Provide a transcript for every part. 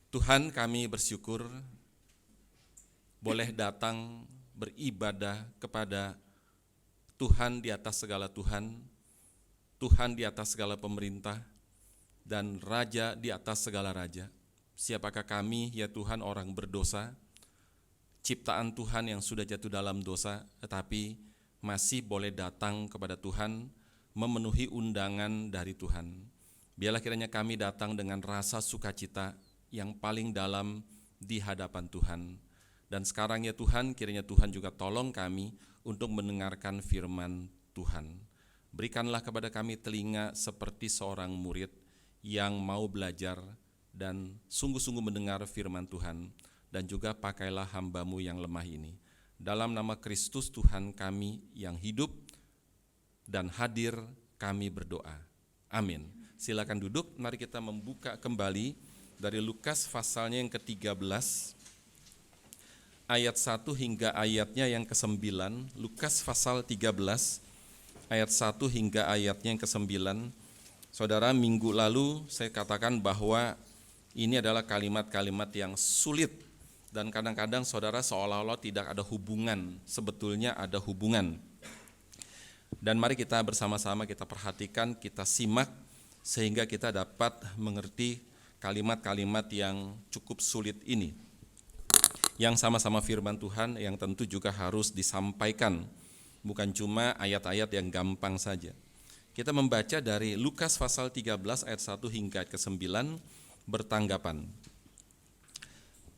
Tuhan, kami bersyukur boleh datang beribadah kepada Tuhan di atas segala Tuhan, Tuhan di atas segala pemerintah, dan Raja di atas segala raja. Siapakah kami, ya Tuhan, orang berdosa, ciptaan Tuhan yang sudah jatuh dalam dosa, tetapi masih boleh datang kepada Tuhan, memenuhi undangan dari Tuhan. Biarlah kiranya kami datang dengan rasa sukacita yang paling dalam di hadapan Tuhan. Dan sekarang ya Tuhan, kiranya Tuhan juga tolong kami untuk mendengarkan firman Tuhan. Berikanlah kepada kami telinga seperti seorang murid yang mau belajar dan sungguh-sungguh mendengar firman Tuhan. Dan juga pakailah hamba-Mu yang lemah ini. Dalam nama Kristus Tuhan kami yang hidup dan hadir, kami berdoa. Amin. Silakan duduk, mari kita membuka kembali dari Lukas pasalnya yang ke-13, ayat 1 hingga ayatnya yang ke-9. Lukas pasal 13, ayat 1 hingga ayatnya yang ke-9. Saudara, minggu lalu saya katakan bahwa ini adalah kalimat-kalimat yang sulit, dan kadang-kadang saudara seolah-olah tidak ada hubungan, sebetulnya ada hubungan. Dan mari kita bersama-sama kita perhatikan, kita simak, sehingga kita dapat mengerti kalimat-kalimat yang cukup sulit ini, yang sama-sama firman Tuhan yang tentu juga harus disampaikan, bukan cuma ayat-ayat yang gampang saja. Kita membaca dari Lukas pasal 13 ayat 1 hingga ke-9, bertanggapan.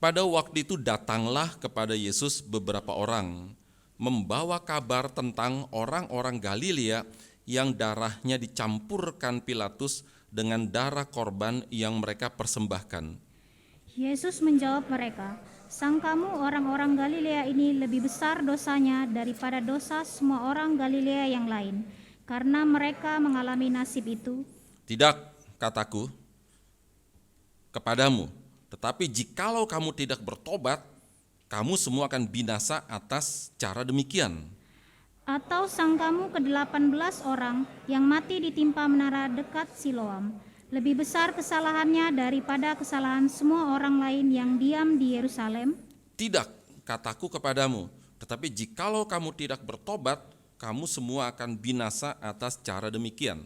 Pada waktu itu datanglah kepada Yesus beberapa orang, membawa kabar tentang orang-orang Galilea yang darahnya dicampurkan Pilatus dengan darah korban yang mereka persembahkan. Yesus menjawab mereka, "Sangkamu orang-orang Galilea ini lebih besar dosanya daripada dosa semua orang Galilea yang lain, karena mereka mengalami nasib itu? Tidak, kataku kepadamu, tetapi jikalau kamu tidak bertobat, kamu semua akan binasa atas cara demikian. Atau sangkamu ke-18 orang yang mati ditimpa menara dekat Siloam, lebih besar kesalahannya daripada kesalahan semua orang lain yang diam di Yerusalem? Tidak, kataku kepadamu, tetapi jikalau kamu tidak bertobat, kamu semua akan binasa atas cara demikian."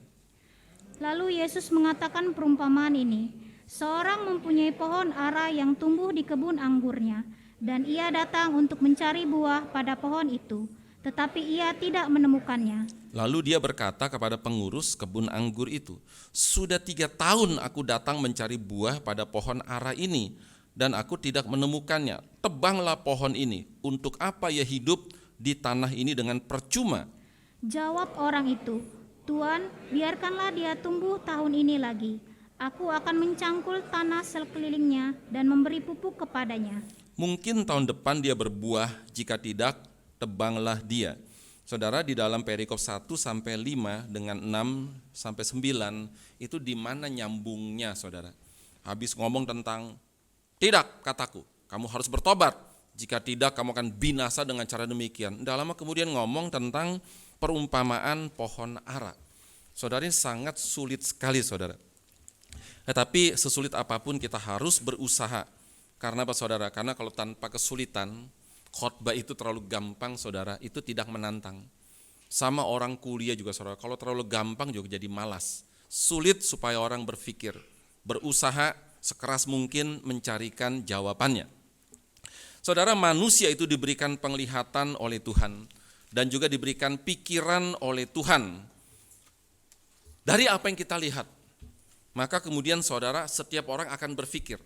Lalu Yesus mengatakan perumpamaan ini, "Seorang mempunyai pohon ara yang tumbuh di kebun anggurnya, dan ia datang untuk mencari buah pada pohon itu, tetapi ia tidak menemukannya. Lalu dia berkata kepada pengurus kebun anggur itu, "Sudah 3 tahun aku datang mencari buah pada pohon ara ini, dan aku tidak menemukannya. Tebanglah pohon ini. Untuk apa ia hidup di tanah ini dengan percuma?" Jawab orang itu, "Tuan, biarkanlah dia tumbuh tahun ini lagi. Aku akan mencangkul tanah sekelilingnya dan memberi pupuk kepadanya. Mungkin tahun depan dia berbuah, jika tidak, tebanglah dia." Saudara, di dalam perikop 1 sampai 5 dengan 6 sampai 9 itu di mana nyambungnya, saudara? Habis ngomong tentang tidak, kataku, kamu harus bertobat. Jika tidak, kamu akan binasa dengan cara demikian. Tidak lama kemudian ngomong tentang perumpamaan pohon ara. Saudara, ini sangat sulit sekali, saudara. Tetapi sesulit apapun kita harus berusaha. Karena apa, saudara? Karena kalau tanpa kesulitan, khotbah itu terlalu gampang, saudara, itu tidak menantang. Sama orang kuliah juga, saudara, kalau terlalu gampang juga jadi malas. Sulit supaya orang berpikir, berusaha sekeras mungkin mencarikan jawabannya. Saudara, manusia itu diberikan penglihatan oleh Tuhan dan juga diberikan pikiran oleh Tuhan. Dari apa yang kita lihat, maka kemudian saudara, setiap orang akan berpikir.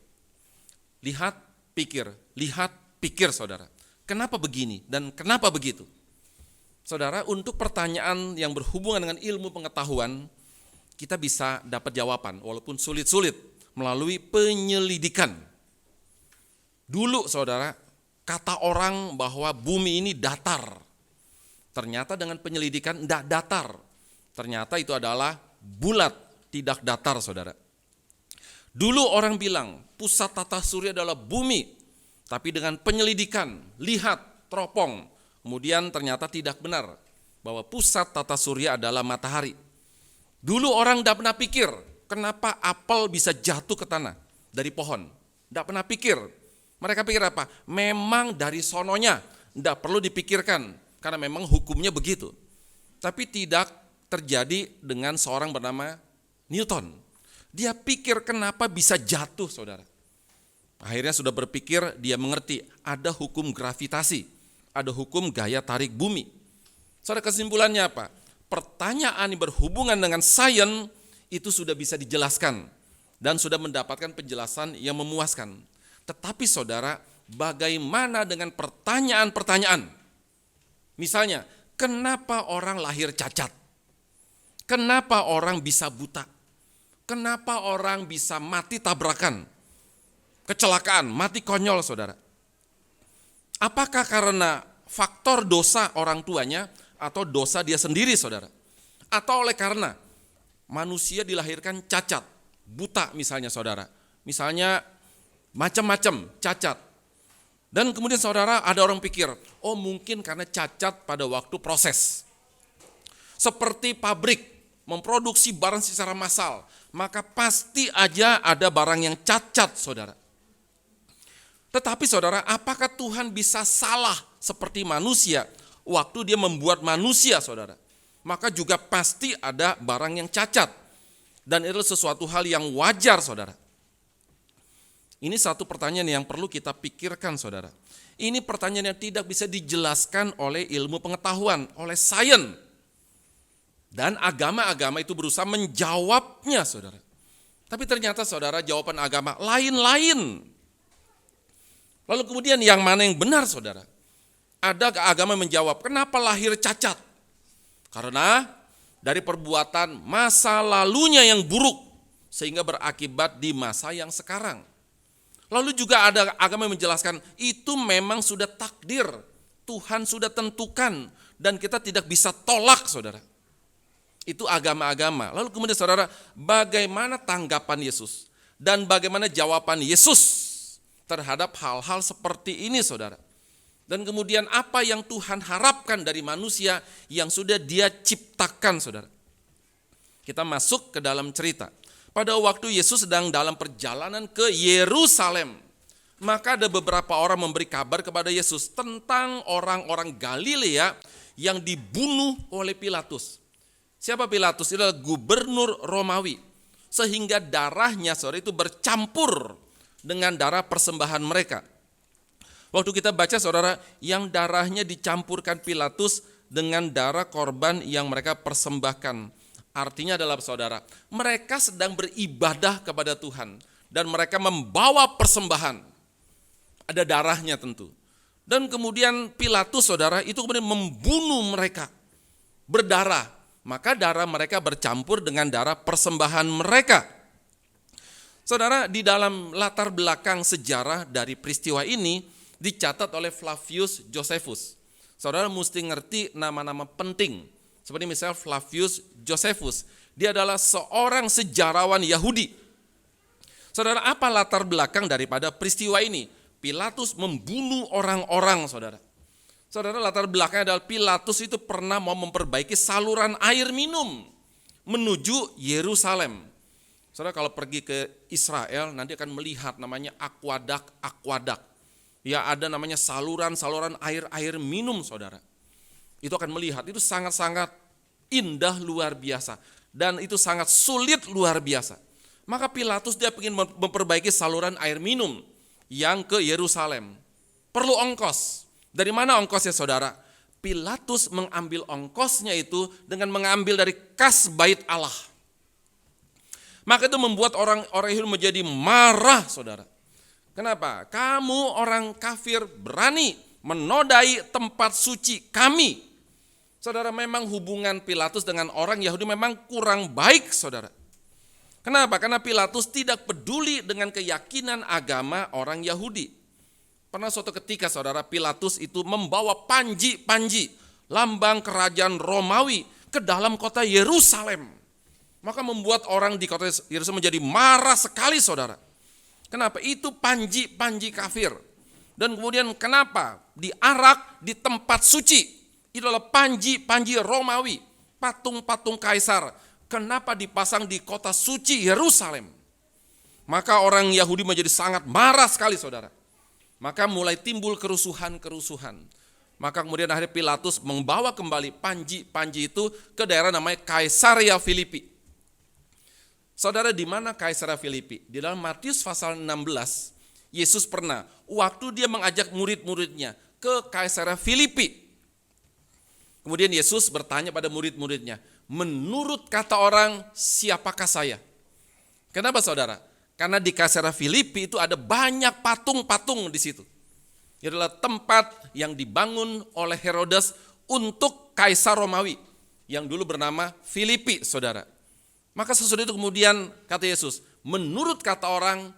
Lihat, pikir, saudara. Kenapa begini dan kenapa begitu? Saudara, untuk pertanyaan yang berhubungan dengan ilmu pengetahuan, kita bisa dapat jawaban walaupun sulit-sulit melalui penyelidikan. Dulu, saudara, kata orang bahwa bumi ini datar. Ternyata dengan penyelidikan tidak datar. Ternyata itu adalah bulat, tidak datar, saudara. Dulu orang bilang pusat tata surya adalah bumi. Tapi dengan penyelidikan, lihat, teropong, kemudian ternyata tidak benar bahwa pusat tata surya adalah matahari. Dulu orang tidak pernah pikir kenapa apel bisa jatuh ke tanah dari pohon. Tidak pernah pikir. Mereka pikir apa? Memang dari sononya, tidak perlu dipikirkan, karena memang hukumnya begitu. Tapi tidak terjadi dengan seorang bernama Newton. Dia pikir kenapa bisa jatuh, saudara. Akhirnya sudah berpikir, dia mengerti ada hukum gravitasi, ada hukum gaya tarik bumi. Saudara, kesimpulannya apa? Pertanyaan yang berhubungan dengan sains itu sudah bisa dijelaskan dan sudah mendapatkan penjelasan yang memuaskan. Tetapi saudara, bagaimana dengan pertanyaan-pertanyaan? Misalnya, kenapa orang lahir cacat? Kenapa orang bisa buta? Kenapa orang bisa mati tabrakan? Kecelakaan, mati konyol, saudara. Apakah karena faktor dosa orang tuanya atau dosa dia sendiri, saudara? Atau oleh karena manusia dilahirkan cacat, buta misalnya, saudara. Misalnya macam-macam cacat. Dan kemudian saudara, ada orang pikir, oh mungkin karena cacat pada waktu proses. Seperti pabrik memproduksi barang secara massal, maka pasti aja ada barang yang cacat, saudara. Tetapi saudara, apakah Tuhan bisa salah seperti manusia waktu dia membuat manusia, saudara? Maka juga pasti ada barang yang cacat. Dan itu sesuatu hal yang wajar, saudara. Ini satu pertanyaan yang perlu kita pikirkan, saudara. Ini pertanyaan yang tidak bisa dijelaskan oleh ilmu pengetahuan, oleh sains. Dan agama-agama itu berusaha menjawabnya, saudara. Tapi ternyata, saudara, jawaban agama lain-lain. Lalu kemudian yang mana yang benar, saudara? Ada agama menjawab, kenapa lahir cacat? Karena dari perbuatan masa lalunya yang buruk, sehingga berakibat di masa yang sekarang. Lalu juga ada agama yang menjelaskan, itu memang sudah takdir, Tuhan sudah tentukan, dan kita tidak bisa tolak, saudara. Itu agama-agama. Lalu kemudian saudara, bagaimana tanggapan Yesus? Dan bagaimana jawaban Yesus terhadap hal-hal seperti ini, saudara? Dan kemudian apa yang Tuhan harapkan dari manusia yang sudah Dia ciptakan, saudara? Kita masuk ke dalam cerita. Pada waktu Yesus sedang dalam perjalanan ke Yerusalem, maka ada beberapa orang memberi kabar kepada Yesus tentang orang-orang Galilea yang dibunuh oleh Pilatus. Siapa Pilatus? Itu adalah gubernur Romawi. Sehingga darahnya, saudara, itu bercampur dengan darah persembahan mereka. Waktu kita baca, saudara, yang darahnya dicampurkan Pilatus dengan darah korban yang mereka persembahkan. Artinya adalah, saudara, mereka sedang beribadah kepada Tuhan dan mereka membawa persembahan. Ada darahnya tentu. Dan kemudian Pilatus, saudara, itu kemudian membunuh mereka. Berdarah. Maka darah mereka bercampur dengan darah persembahan mereka. Saudara, di dalam latar belakang sejarah dari peristiwa ini dicatat oleh Flavius Josephus. Saudara mesti ngerti nama-nama penting. Seperti misalnya Flavius Josephus. Dia adalah seorang sejarawan Yahudi. Saudara, apa latar belakang daripada peristiwa ini? Pilatus membunuh orang-orang, saudara. Saudara, latar belakangnya adalah Pilatus itu pernah mau memperbaiki saluran air minum menuju Yerusalem. Saudara, kalau pergi ke Israel nanti akan melihat namanya aqueduct. Ya, ada namanya saluran-saluran air minum, saudara. Itu akan melihat, itu sangat-sangat indah luar biasa. Dan itu sangat sulit luar biasa. Maka Pilatus dia ingin memperbaiki saluran air minum yang ke Yerusalem. Perlu ongkos. Dari mana ongkosnya, saudara? Pilatus mengambil ongkosnya itu dengan mengambil dari kas bait Allah. Maka itu membuat orang-orang Yahudi menjadi marah, saudara. Kenapa? Kamu orang kafir berani menodai tempat suci kami. Saudara, memang hubungan Pilatus dengan orang Yahudi memang kurang baik, saudara. Kenapa? Karena Pilatus tidak peduli dengan keyakinan agama orang Yahudi. Pernah suatu ketika, saudara, Pilatus itu membawa panji-panji lambang kerajaan Romawi ke dalam kota Yerusalem. Maka membuat orang di kota Yerusalem menjadi marah sekali, saudara. Kenapa? Itu panji-panji kafir. Dan kemudian kenapa? Diarak di tempat suci. Itu adalah panji-panji Romawi, patung-patung kaisar. Kenapa dipasang di kota suci Yerusalem? Maka orang Yahudi menjadi sangat marah sekali, saudara. Maka mulai timbul kerusuhan. Maka kemudian akhirnya Pilatus membawa kembali Panji itu ke daerah namanya Kaisarea Filipi. Saudara, di mana Kaisarea Filipi? Di dalam Matius pasal 16, Yesus pernah, waktu dia mengajak murid-muridnya ke Kaisarea Filipi. Kemudian Yesus bertanya pada murid-muridnya, menurut kata orang, siapakah saya? Kenapa, saudara? Karena di Kaisarea Filipi itu ada banyak patung-patung di situ. Itu adalah tempat yang dibangun oleh Herodes untuk Kaisar Romawi yang dulu bernama Filipi, saudara. Maka sesudah itu kemudian kata Yesus, menurut kata orang,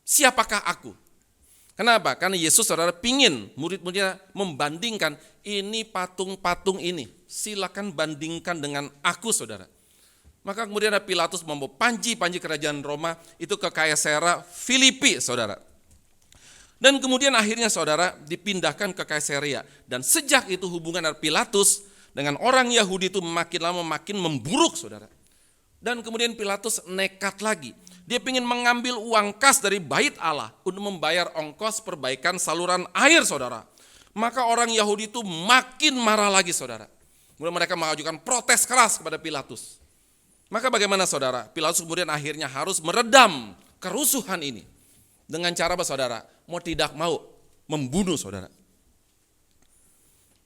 siapakah aku? Kenapa? Karena Yesus, saudara, pingin murid-muridnya membandingkan ini patung-patung ini. Silakan bandingkan dengan aku, saudara. Maka kemudian Pilatus membawa panji kerajaan Roma itu ke Kaisarea Filipi, saudara. Dan kemudian akhirnya, saudara, dipindahkan ke Kaisarea. Dan sejak itu hubungan Pilatus dengan orang Yahudi itu makin lama makin memburuk, saudara. Dan kemudian Pilatus nekat lagi. Dia ingin mengambil uang kas dari bait Allah untuk membayar ongkos perbaikan saluran air, saudara. Maka orang Yahudi itu makin marah lagi, saudara. Kemudian mereka mengajukan protes keras kepada Pilatus. Maka bagaimana, saudara? Pilatus kemudian akhirnya harus meredam kerusuhan ini. Dengan cara apa, saudara? Mau tidak mau membunuh, saudara.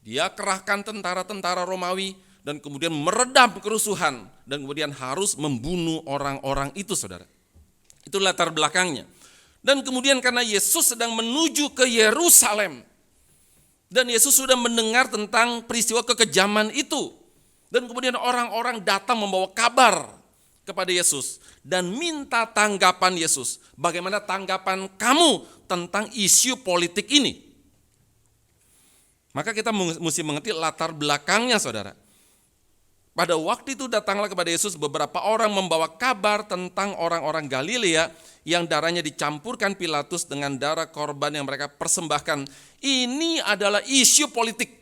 Dia kerahkan tentara-tentara Romawi dan kemudian meredam kerusuhan. Dan kemudian harus membunuh orang-orang itu, saudara. Itu latar belakangnya. Dan kemudian karena Yesus sedang menuju ke Yerusalem. Dan Yesus sudah mendengar tentang peristiwa kekejaman itu. Dan kemudian orang-orang datang membawa kabar kepada Yesus dan minta tanggapan Yesus. Bagaimana tanggapan kamu tentang isu politik ini? Maka kita mesti mengerti latar belakangnya, saudara. Pada waktu itu datanglah kepada Yesus beberapa orang membawa kabar tentang orang-orang Galilea yang darahnya dicampurkan Pilatus dengan darah korban yang mereka persembahkan. Ini adalah isu politik.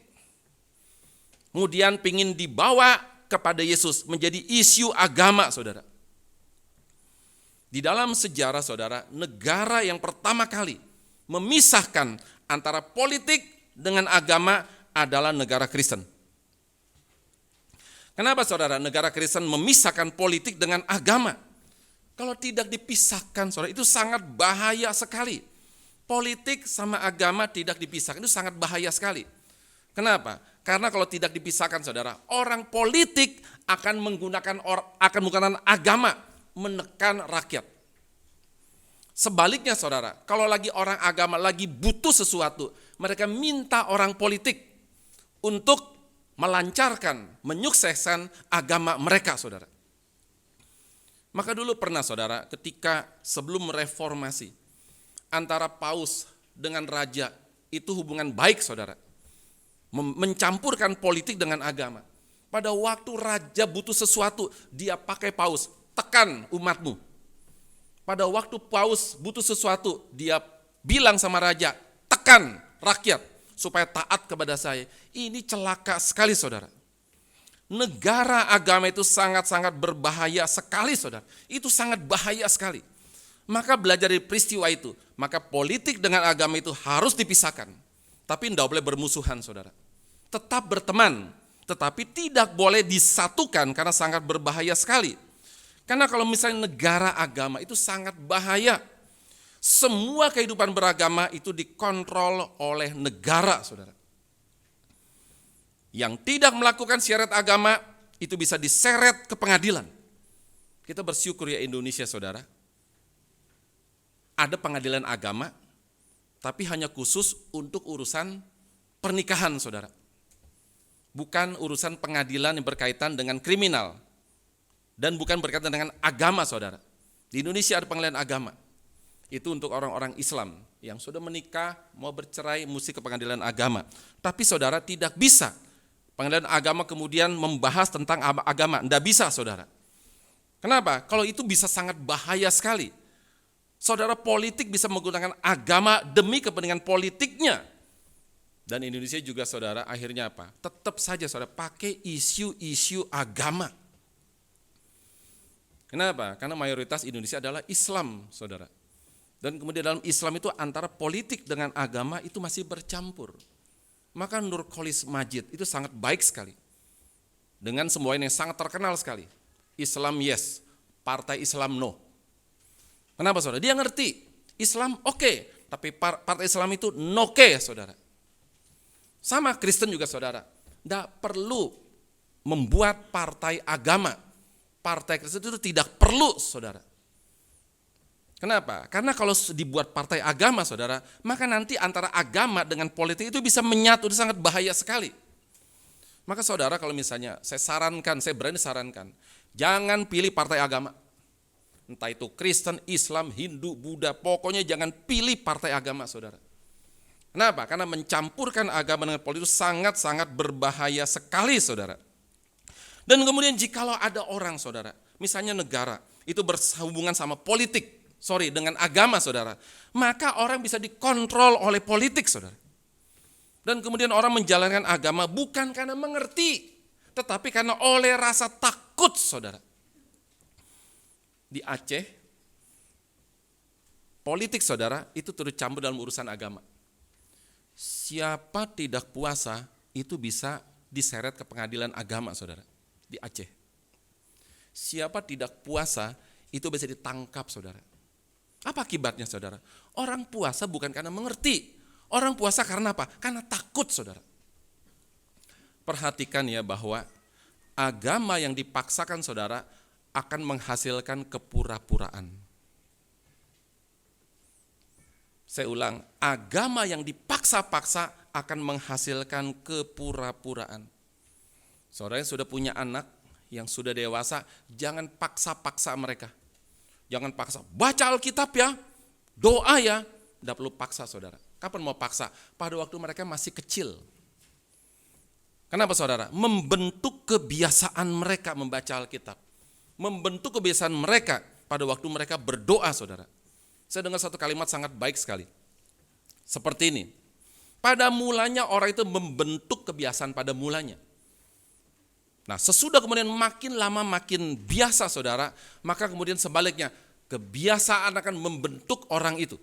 Kemudian ingin dibawa kepada Yesus menjadi isu agama, saudara. Di dalam sejarah, saudara, negara yang pertama kali memisahkan antara politik dengan agama adalah negara Kristen. Kenapa, saudara, negara Kristen memisahkan politik dengan agama? Kalau tidak dipisahkan, saudara, itu sangat bahaya sekali. Politik sama agama tidak dipisahkan, itu sangat bahaya sekali. Kenapa? Karena kalau tidak dipisahkan, saudara, orang politik akan menggunakan agama menekan rakyat. Sebaliknya, saudara, kalau lagi orang agama lagi butuh sesuatu, mereka minta orang politik untuk melancarkan, menyukseskan agama mereka, saudara. Maka dulu pernah, saudara, ketika sebelum reformasi, antara paus dengan raja itu hubungan baik, saudara. Mencampurkan politik dengan agama. Pada waktu raja butuh sesuatu, dia pakai paus, tekan umatmu. Pada waktu paus butuh sesuatu, dia bilang sama raja, tekan rakyat supaya taat kepada saya. Ini celaka sekali, saudara. Negara agama itu sangat-sangat berbahaya sekali, saudara. Itu sangat bahaya sekali. Maka belajar dari peristiwa itu, maka politik dengan agama itu harus dipisahkan. Tapi tidak boleh bermusuhan, saudara. Tetap berteman, tetapi tidak boleh disatukan karena sangat berbahaya sekali. Karena kalau misalnya negara agama itu sangat bahaya. Semua kehidupan beragama itu dikontrol oleh negara, saudara. Yang tidak melakukan syiar agama itu bisa diseret ke pengadilan. Kita bersyukur ya Indonesia, saudara. Ada pengadilan agama, tapi hanya khusus untuk urusan pernikahan, saudara. Bukan urusan pengadilan yang berkaitan dengan kriminal. Dan bukan berkaitan dengan agama, saudara. Di Indonesia ada pengadilan agama. Itu untuk orang-orang Islam yang sudah menikah, mau bercerai, mesti ke pengadilan agama. Tapi saudara tidak bisa. Pengadilan agama kemudian membahas tentang agama. Tidak bisa, saudara. Kenapa? Kalau itu bisa sangat bahaya sekali. Saudara, politik bisa menggunakan agama demi kepentingan politiknya. Dan Indonesia juga, saudara, akhirnya apa? Tetap saja, saudara, pakai isu-isu agama. Kenapa? Karena mayoritas Indonesia adalah Islam, saudara. Dan kemudian dalam Islam itu antara politik dengan agama itu masih bercampur. Maka Nurcholish Madjid itu sangat baik sekali. Dengan semboyan yang sangat terkenal sekali. Islam yes, partai Islam no. Kenapa saudara? Dia ngerti Islam oke, tapi partai Islam itu no oke, saudara. Sama Kristen juga saudara. Tidak perlu membuat partai agama. Partai Kristen itu tidak perlu saudara. Kenapa? Karena kalau dibuat partai agama saudara, maka nanti antara agama dengan politik itu bisa menyatu, itu sangat bahaya sekali. Maka saudara kalau misalnya saya berani sarankan, jangan pilih partai agama. Entah itu Kristen, Islam, Hindu, Buddha, pokoknya jangan pilih partai agama saudara. Kenapa? Karena mencampurkan agama dengan politik itu sangat-sangat berbahaya sekali saudara. Dan kemudian jikalau ada orang saudara, misalnya negara, itu berhubungan sama politik, dengan agama saudara, maka orang bisa dikontrol oleh politik saudara. Dan kemudian orang menjalankan agama bukan karena mengerti, tetapi karena oleh rasa takut saudara. Di Aceh, politik saudara itu turut campur dalam urusan agama. Siapa tidak puasa itu bisa diseret ke pengadilan agama saudara, di Aceh. Siapa tidak puasa itu bisa ditangkap saudara. Apa akibatnya saudara? Orang puasa bukan karena mengerti. Orang puasa karena apa? Karena takut saudara. Perhatikan ya bahwa agama yang dipaksakan saudara akan menghasilkan kepura-puraan. Saya ulang, agama yang dipaksa-paksa akan menghasilkan kepura-puraan. Saudara yang sudah punya anak, yang sudah dewasa, jangan paksa-paksa mereka. Jangan paksa, baca Alkitab ya, doa ya, tidak perlu paksa saudara. Kapan mau paksa? Pada waktu mereka masih kecil. Kenapa saudara? Membentuk kebiasaan mereka membaca Alkitab. Membentuk kebiasaan mereka pada waktu mereka berdoa saudara. Saya dengar satu kalimat sangat baik sekali. Seperti ini, pada mulanya orang itu membentuk kebiasaan pada mulanya. Nah sesudah kemudian makin lama makin biasa saudara, maka kemudian sebaliknya kebiasaan akan membentuk orang itu.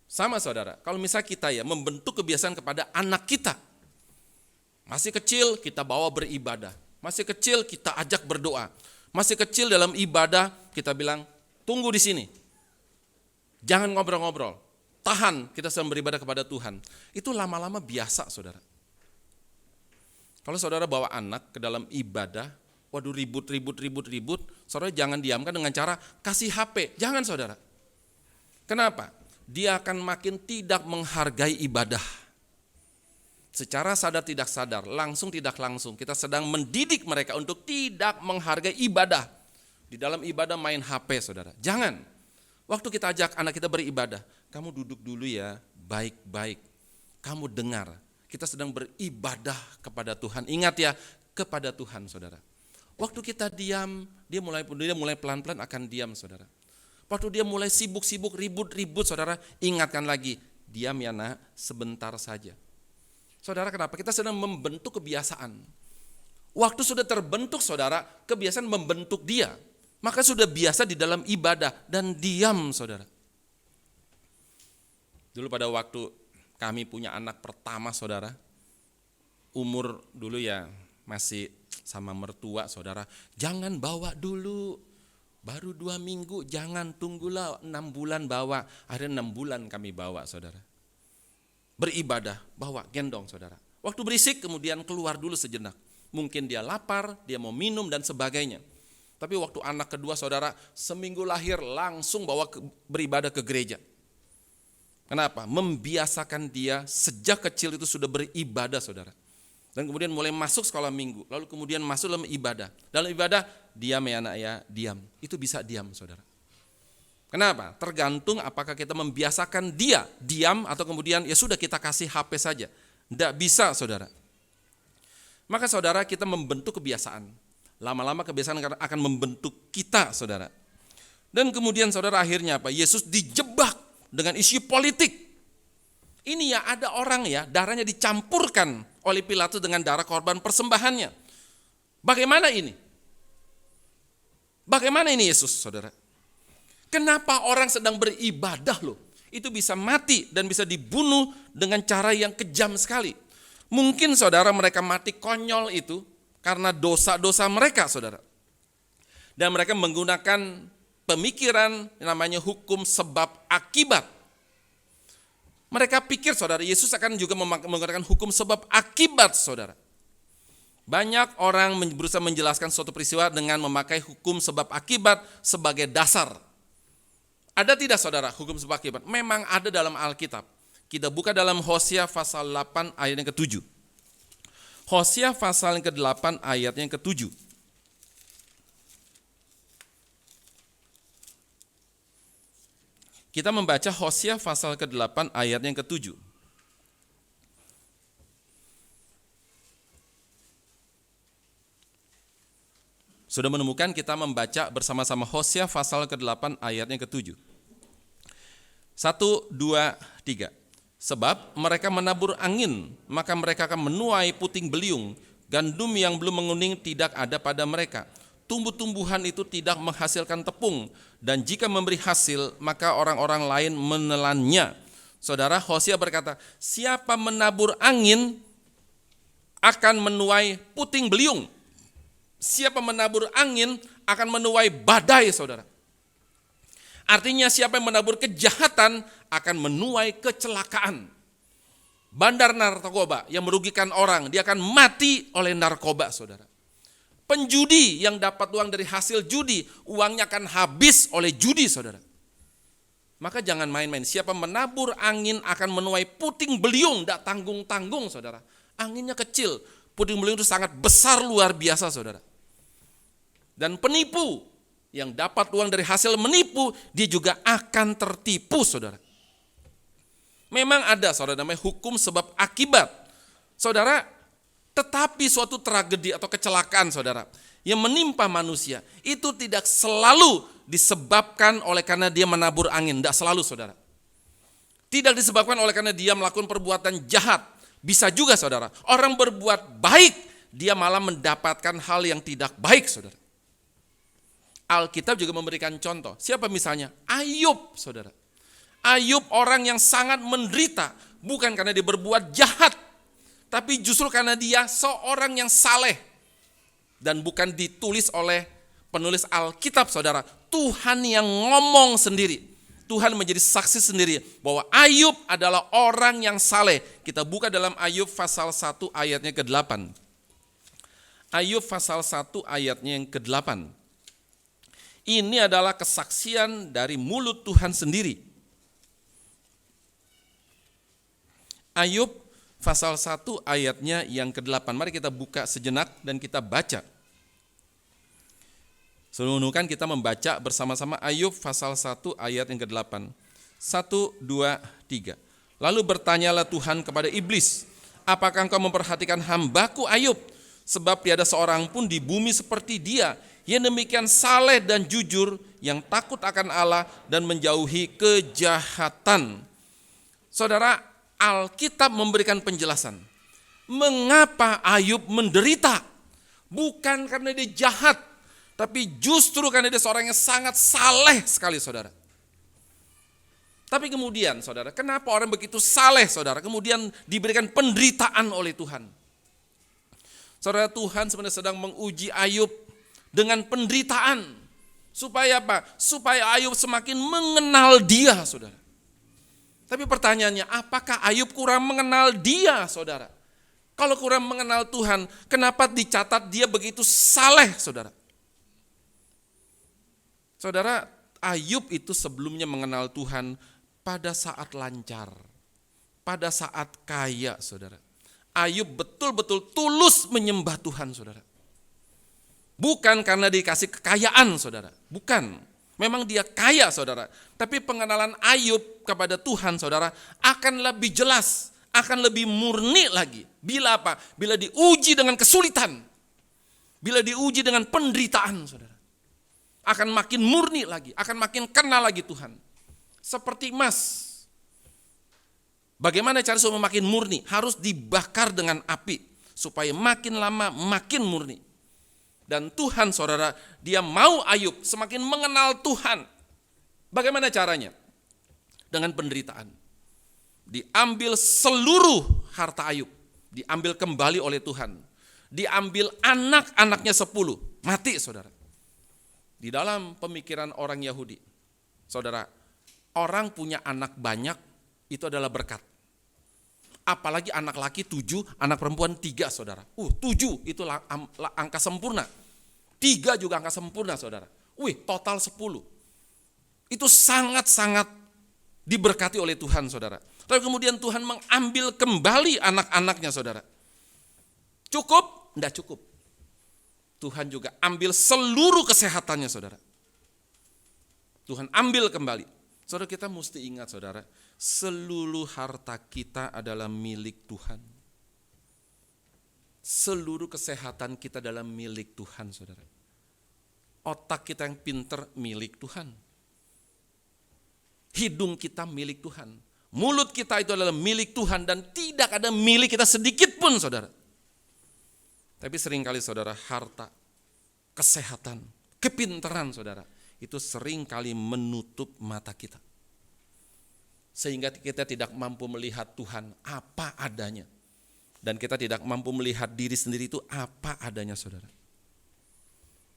Sama saudara, kalau misalnya kita ya membentuk kebiasaan kepada anak kita. Masih kecil kita bawa beribadah, masih kecil kita ajak berdoa, masih kecil dalam ibadah kita bilang tunggu di sini. Jangan ngobrol-ngobrol, tahan kita sedang beribadah kepada Tuhan. Itu lama-lama biasa saudara. Kalau saudara bawa anak ke dalam ibadah, waduh ribut, saudara jangan diamkan dengan cara kasih HP, jangan saudara. Kenapa? Dia akan makin tidak menghargai ibadah. Secara sadar tidak sadar, langsung tidak langsung, kita sedang mendidik mereka untuk tidak menghargai ibadah. Di dalam ibadah main HP saudara, jangan. Waktu kita ajak anak kita beribadah, kamu duduk dulu ya, baik-baik, kamu dengar. Kita sedang beribadah kepada Tuhan. Ingat ya, kepada Tuhan saudara. Waktu kita diam, dia mulai pelan-pelan akan diam saudara. Waktu dia mulai sibuk-sibuk, ribut-ribut saudara, ingatkan lagi, diam ya nak, sebentar saja. Saudara kenapa? Kita sedang membentuk kebiasaan. Waktu sudah terbentuk saudara, kebiasaan membentuk dia. Maka sudah biasa di dalam ibadah dan diam saudara. Dulu pada waktu kami punya anak pertama saudara, umur dulu ya masih sama mertua saudara, jangan bawa dulu, baru 2 minggu, jangan tunggulah 6 bulan bawa. Akhirnya 6 bulan kami bawa saudara. Beribadah, bawa, gendong saudara. Waktu berisik kemudian keluar dulu sejenak. Mungkin dia lapar, dia mau minum dan sebagainya. Tapi waktu anak kedua saudara, seminggu lahir langsung bawa beribadah ke gereja. Kenapa? Membiasakan dia sejak kecil itu sudah beribadah saudara. Dan kemudian mulai masuk sekolah minggu, lalu kemudian masuk dalam ibadah. Dalam ibadah, diam ya anak ya, diam. Itu bisa diam saudara. Kenapa? Tergantung apakah kita membiasakan dia diam atau kemudian ya sudah kita kasih HP saja. Tidak bisa saudara. Maka saudara kita membentuk kebiasaan. Lama-lama kebiasaan akan membentuk kita saudara. Dan kemudian saudara akhirnya apa? Yesus dijebak dengan isu politik. Ini ya ada orang ya darahnya dicampurkan oleh Pilatus dengan darah korban persembahannya. Bagaimana ini? Bagaimana ini Yesus saudara? Kenapa orang sedang beribadah loh, itu bisa mati dan bisa dibunuh dengan cara yang kejam sekali. Mungkin saudara mereka mati konyol itu karena dosa-dosa mereka saudara. Dan mereka menggunakan pemikiran namanya hukum sebab akibat. Mereka pikir saudara Yesus akan juga menggunakan hukum sebab akibat saudara. Banyak orang berusaha menjelaskan suatu peristiwa dengan memakai hukum sebab akibat sebagai dasar. Ada tidak saudara hukum sebab akibat? Memang ada dalam Alkitab. Kita buka dalam Hosea pasal 8 ayat yang ke-7. Hosea pasal yang ke-8 ayat yang ke-7. Kita membaca Hosea pasal ke-8 ayat yang ke-7. Sudah menemukan, kita membaca bersama-sama Hosea pasal ke-8 ayat yang ke-7. 1, 2, 3. Sebab mereka menabur angin, maka mereka akan menuai puting beliung. Gandum yang belum menguning tidak ada pada mereka. Tumbuh-tumbuhan itu tidak menghasilkan tepung, dan jika memberi hasil, maka orang-orang lain menelannya. Saudara, Hosea berkata, siapa menabur angin akan menuai puting beliung. Siapa menabur angin akan menuai badai, saudara. Artinya siapa yang menabur kejahatan akan menuai kecelakaan. Bandar narkoba yang merugikan orang, dia akan mati oleh narkoba, saudara. Penjudi yang dapat uang dari hasil judi, uangnya akan habis oleh judi, saudara. Maka jangan main-main. Siapa menabur angin akan menuai puting beliung, tidak tanggung-tanggung, saudara. Anginnya kecil, puting beliung itu sangat besar, luar biasa, saudara. Dan penipu yang dapat uang dari hasil menipu, dia juga akan tertipu, saudara. Memang ada, saudara, namanya hukum sebab akibat. Saudara, tetapi suatu tragedi atau kecelakaan, saudara, yang menimpa manusia, itu tidak selalu disebabkan oleh karena dia menabur angin. Tidak selalu, saudara. Tidak disebabkan oleh karena dia melakukan perbuatan jahat. Bisa juga, saudara, orang berbuat baik, dia malah mendapatkan hal yang tidak baik, saudara. Alkitab juga memberikan contoh. Siapa misalnya? Ayub, saudara. Ayub orang yang sangat menderita, bukan karena dia berbuat jahat, tapi justru karena dia seorang yang saleh. Dan bukan ditulis oleh penulis Alkitab, saudara. Tuhan yang ngomong sendiri. Tuhan menjadi saksi sendiri bahwa Ayub adalah orang yang saleh. Kita buka dalam Ayub pasal 1 ayatnya ke-8. Ayub pasal 1 ayatnya yang ke-8. Ini adalah kesaksian dari mulut Tuhan sendiri. Ayub pasal 1 ayatnya yang ke-8. Mari kita buka sejenak dan kita baca. Sebelum kita membaca bersama-sama Ayub pasal 1 ayat yang ke-8. 1, 2, 3. Lalu bertanyalah Tuhan kepada iblis, apakah engkau memperhatikan hambaku Ayub? Sebab tiada seorang pun di bumi seperti dia, yang demikian saleh dan jujur, yang takut akan Allah dan menjauhi kejahatan. Saudara, Alkitab memberikan penjelasan. Mengapa Ayub menderita? Bukan karena dia jahat, tapi justru karena dia seorang yang sangat saleh sekali, saudara. Tapi kemudian, saudara, kenapa orang begitu saleh, saudara, kemudian diberikan penderitaan oleh Tuhan? Saudara, Tuhan sebenarnya sedang menguji Ayub dengan penderitaan. Supaya apa? Supaya Ayub semakin mengenal dia, saudara. Tapi pertanyaannya, apakah Ayub kurang mengenal dia, saudara? Kalau kurang mengenal Tuhan, kenapa dicatat dia begitu saleh, saudara? Saudara, Ayub itu sebelumnya mengenal Tuhan pada saat lancar, pada saat kaya, saudara. Ayub betul-betul tulus menyembah Tuhan, saudara. Bukan karena dikasih kekayaan, saudara. Bukan. Memang dia kaya, saudara. Tapi pengenalan Ayub kepada Tuhan, saudara, akan lebih jelas, akan lebih murni lagi. Bila apa? Bila diuji dengan kesulitan. Bila diuji dengan penderitaan, saudara. Akan makin murni lagi, akan makin kenal lagi Tuhan. Seperti emas. Bagaimana cara supaya makin murni? Harus dibakar dengan api supaya makin lama makin murni. Dan Tuhan, saudara, dia mau Ayub semakin mengenal Tuhan. Bagaimana caranya? Dengan penderitaan. Diambil seluruh harta Ayub, diambil kembali oleh Tuhan. Diambil anak-anaknya 10, mati saudara. Di dalam pemikiran orang Yahudi, saudara, orang punya anak banyak itu adalah berkat. Apalagi anak laki 7, anak perempuan 3 saudara. 7 itu angka sempurna. 3 juga angka sempurna saudara. Total 10. Itu sangat-sangat diberkati oleh Tuhan saudara. Lalu kemudian Tuhan mengambil kembali anak-anaknya saudara. Cukup? Tidak cukup. Tuhan juga ambil seluruh kesehatannya saudara. Tuhan ambil kembali. Saudara, kita mesti ingat saudara, seluruh harta kita adalah milik Tuhan. Seluruh kesehatan kita adalah milik Tuhan saudara. Otak kita yang pinter milik Tuhan. Hidung kita milik Tuhan. Mulut kita itu adalah milik Tuhan dan tidak ada milik kita sedikit pun saudara. Tapi seringkali saudara, harta, kesehatan, kepintaran saudara, itu seringkali menutup mata kita. Sehingga kita tidak mampu melihat Tuhan apa adanya. Dan kita tidak mampu melihat diri sendiri itu apa adanya saudara.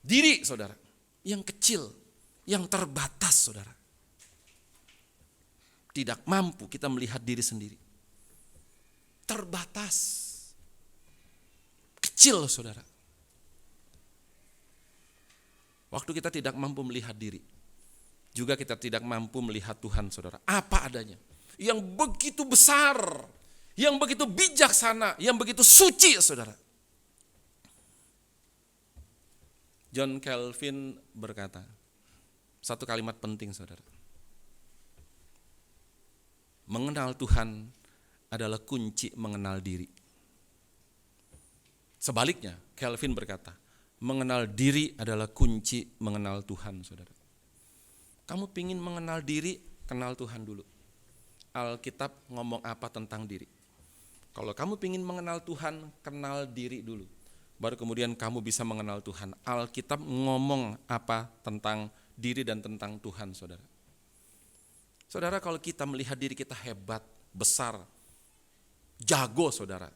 Diri saudara, yang kecil, yang terbatas saudara. Tidak mampu kita melihat diri sendiri. Terbatas. Kecil saudara. Waktu kita tidak mampu melihat diri, juga kita tidak mampu melihat Tuhan saudara. Apa adanya. Yang begitu besar, yang begitu bijaksana, yang begitu suci saudara. John Calvin berkata, satu kalimat penting saudara. Mengenal Tuhan adalah kunci mengenal diri. Sebaliknya, Calvin berkata, mengenal diri adalah kunci mengenal Tuhan, saudara. Kamu pingin mengenal diri, kenal Tuhan dulu. Alkitab ngomong apa tentang diri? Kalau kamu pingin mengenal Tuhan, kenal diri dulu. Baru kemudian kamu bisa mengenal Tuhan. Alkitab ngomong apa tentang diri dan tentang Tuhan, saudara. Saudara, kalau kita melihat diri kita hebat, besar, jago, saudara,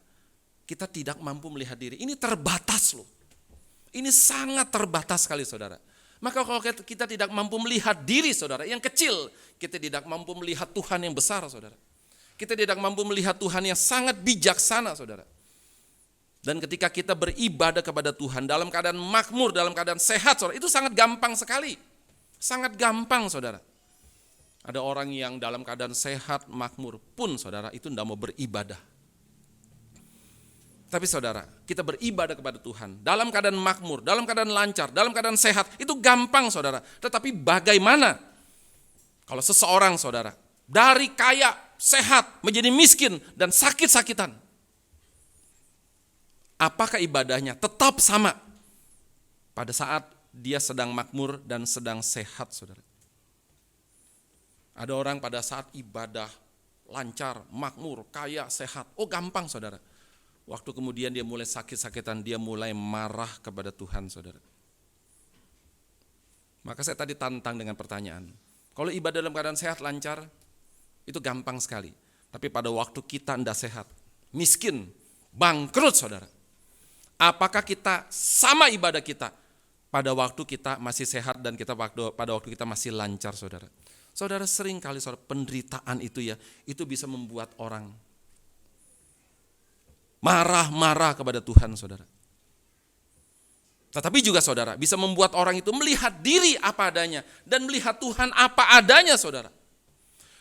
kita tidak mampu melihat diri. Ini terbatas loh. Ini sangat terbatas sekali saudara. Maka kalau kita tidak mampu melihat diri saudara yang kecil, kita tidak mampu melihat Tuhan yang besar saudara. Kita tidak mampu melihat Tuhan yang sangat bijaksana saudara. Dan ketika kita beribadah kepada Tuhan dalam keadaan makmur, dalam keadaan sehat saudara, itu sangat gampang sekali. Sangat gampang saudara. Ada orang yang dalam keadaan sehat, makmur pun saudara itu tidak mau beribadah. Tapi saudara, kita beribadah kepada Tuhan dalam keadaan makmur, dalam keadaan lancar, dalam keadaan sehat, itu gampang saudara. Tetapi bagaimana kalau seseorang saudara dari kaya, sehat, menjadi miskin dan sakit-sakitan? Apakah ibadahnya tetap sama pada saat dia sedang makmur dan sedang sehat saudara? Ada orang pada saat ibadah lancar, makmur, kaya, sehat, gampang saudara. Waktu kemudian dia mulai sakit-sakitan, dia mulai marah kepada Tuhan, saudara. Maka saya tadi tantang dengan pertanyaan. Kalau ibadah dalam keadaan sehat, lancar, itu gampang sekali. Tapi pada waktu kita tidak sehat, miskin, bangkrut, saudara. Apakah kita sama ibadah kita pada waktu kita masih sehat dan pada waktu kita masih lancar, saudara? Saudara, sering kali saudara, penderitaan itu bisa membuat orang marah-marah kepada Tuhan saudara. Tetapi juga saudara bisa membuat orang itu melihat diri apa adanya dan melihat Tuhan apa adanya saudara.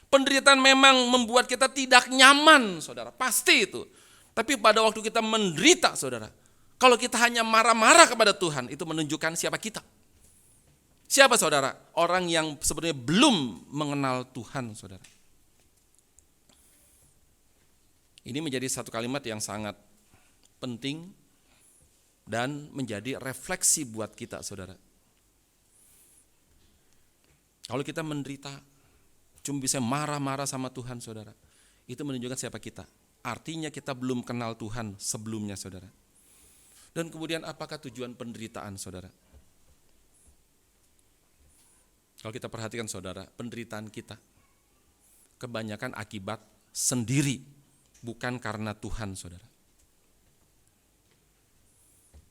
Penderitaan memang membuat kita tidak nyaman saudara, pasti itu. Tapi pada waktu kita menderita saudara, kalau kita hanya marah-marah kepada Tuhan, itu menunjukkan siapa kita. Siapa saudara? Orang yang sebenarnya belum mengenal Tuhan saudara. Ini menjadi satu kalimat yang sangat penting dan menjadi refleksi buat kita saudara. Kalau kita menderita, cuma bisa marah-marah sama Tuhan saudara, itu menunjukkan siapa kita. Artinya kita belum kenal Tuhan sebelumnya saudara. Dan kemudian apakah tujuan penderitaan saudara? Kalau kita perhatikan saudara, penderitaan kita kebanyakan akibat sendiri, bukan karena Tuhan saudara.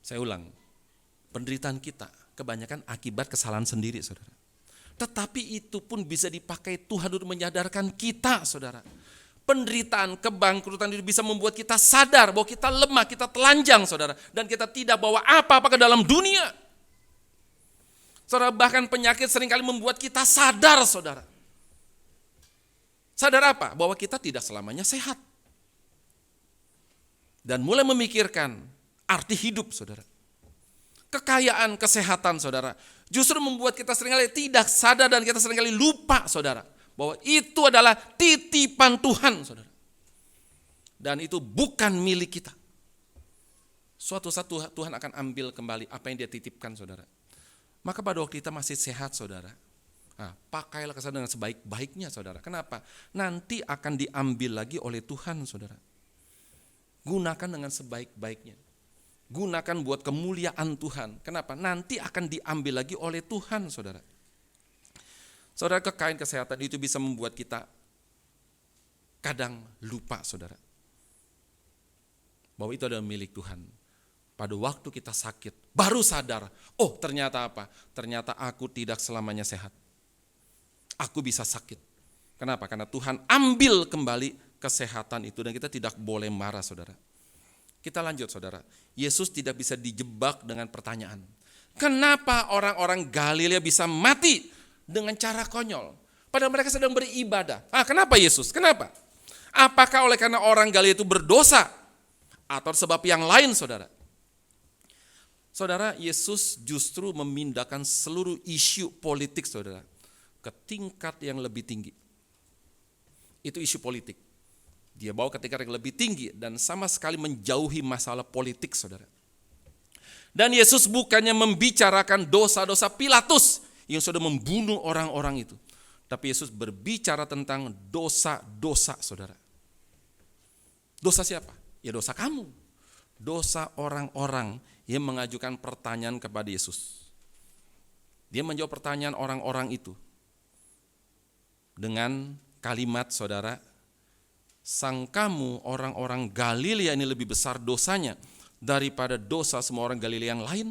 Saya ulang, penderitaan kita kebanyakan akibat kesalahan sendiri saudara. Tetapi itu pun bisa dipakai Tuhan untuk menyadarkan kita saudara. Penderitaan, kebangkrutan itu bisa membuat kita sadar bahwa kita lemah, kita telanjang saudara. Dan kita tidak bawa apa-apa ke dalam dunia. Saudara, bahkan penyakit seringkali membuat kita sadar saudara. Sadar apa? Bahwa kita tidak selamanya sehat. Dan mulai memikirkan arti hidup saudara. Kekayaan, kesehatan saudara. Justru membuat kita seringkali tidak sadar dan kita seringkali lupa saudara. Bahwa itu adalah titipan Tuhan saudara. Dan itu bukan milik kita. Suatu saat Tuhan akan ambil kembali apa yang dia titipkan saudara. Maka pada waktu kita masih sehat saudara, pakailah kesehatan dengan sebaik-baiknya saudara. Kenapa? Nanti akan diambil lagi oleh Tuhan saudara. Gunakan dengan sebaik-baiknya. Gunakan buat kemuliaan Tuhan. Kenapa? Nanti akan diambil lagi oleh Tuhan saudara. Saudara, kekayaan kesehatan itu bisa membuat kita kadang lupa saudara. Bahwa itu adalah milik Tuhan. Pada waktu kita sakit, baru sadar, oh ternyata apa? Ternyata aku tidak selamanya sehat. Aku bisa sakit. Kenapa? Karena Tuhan ambil kembali kesehatan itu dan kita tidak boleh marah saudara. Kita lanjut saudara. Yesus tidak bisa dijebak dengan pertanyaan. Kenapa orang-orang Galilea bisa mati dengan cara konyol? Padahal mereka sedang beribadah. Kenapa Yesus? Kenapa? Apakah oleh karena orang Galilea itu berdosa? Atau sebab yang lain saudara? Saudara, Yesus justru memindahkan seluruh isu politik saudara ke tingkat yang lebih tinggi. Itu isu politik. Dia bawa ke tingkat yang lebih tinggi dan sama sekali menjauhi masalah politik saudara. Dan Yesus bukannya membicarakan dosa-dosa Pilatus yang sudah membunuh orang-orang itu. Tapi Yesus berbicara tentang dosa-dosa saudara. Dosa siapa? Ya dosa kamu. Dosa orang-orang yang mengajukan pertanyaan kepada Yesus. Dia menjawab pertanyaan orang-orang itu dengan kalimat saudara, sangkamu orang-orang Galilea ini lebih besar dosanya daripada dosa semua orang Galilea yang lain?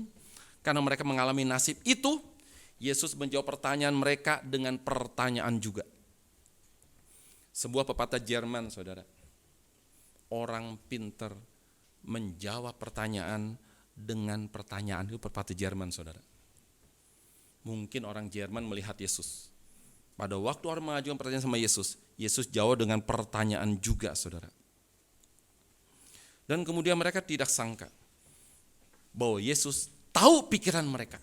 Karena mereka mengalami nasib itu, Yesus menjawab pertanyaan mereka dengan pertanyaan juga. Sebuah pepatah Jerman saudara, orang pintar menjawab pertanyaan dengan pertanyaan. Itu pepatah Jerman saudara. Mungkin orang Jerman melihat Yesus. Pada waktu orang mengajukan pertanyaan sama Yesus, Yesus jawab dengan pertanyaan juga saudara. Dan kemudian mereka tidak sangka bahwa Yesus tahu pikiran mereka.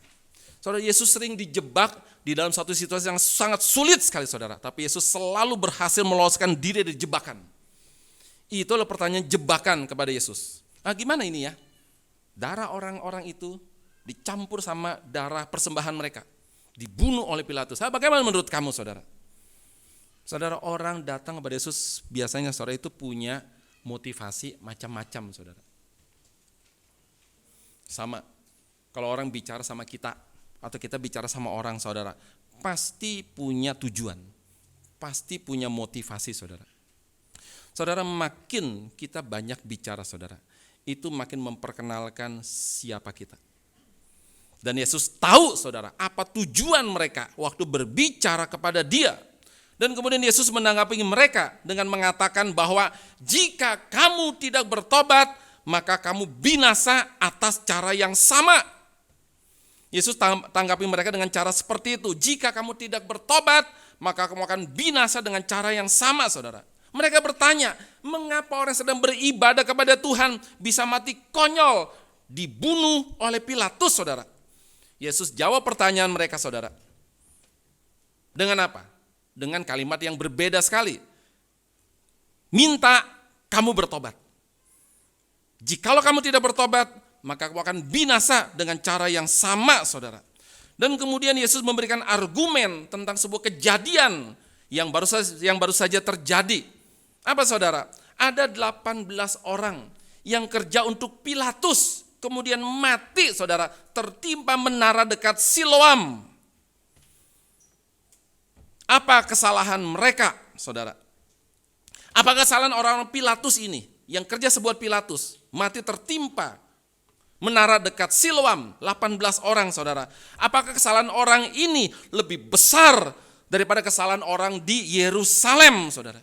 Saudara, Yesus sering dijebak di dalam satu situasi yang sangat sulit sekali saudara. Tapi Yesus selalu berhasil meloloskan diri dari jebakan. Itulah pertanyaan jebakan kepada Yesus. Gimana ini ya? Darah orang-orang itu dicampur sama darah persembahan mereka. Dibunuh oleh Pilatus. Bagaimana menurut kamu saudara? Saudara, orang datang kepada Yesus biasanya saudara itu punya motivasi macam-macam saudara. Sama, kalau orang bicara sama kita atau kita bicara sama orang saudara, pasti punya tujuan, pasti punya motivasi saudara. Saudara, makin kita banyak bicara saudara, itu makin memperkenalkan siapa kita. Dan Yesus tahu saudara apa tujuan mereka waktu berbicara kepada dia. Dan kemudian Yesus menanggapi mereka dengan mengatakan bahwa jika kamu tidak bertobat, maka kamu binasa atas cara yang sama. Yesus tanggapi mereka dengan cara seperti itu. Jika kamu tidak bertobat, maka kamu akan binasa dengan cara yang sama saudara. Mereka bertanya, mengapa orang sedang beribadah kepada Tuhan bisa mati konyol, dibunuh oleh Pilatus saudara? Yesus jawab pertanyaan mereka saudara. Dengan apa? Dengan kalimat yang berbeda sekali. Minta kamu bertobat. Jikalau kamu tidak bertobat, maka kamu akan binasa dengan cara yang sama saudara. Dan kemudian Yesus memberikan argumen tentang sebuah kejadian yang baru saja terjadi. Apa saudara? Ada 18 orang yang kerja untuk Pilatus, kemudian mati saudara, tertimpa menara dekat Siloam. Apa kesalahan mereka, saudara? Apa kesalahan orang-orang Pilatus ini yang kerja sebuah Pilatus, mati tertimpa menara dekat Siloam, 18 orang, saudara. Apakah kesalahan orang ini lebih besar daripada kesalahan orang di Yerusalem, saudara?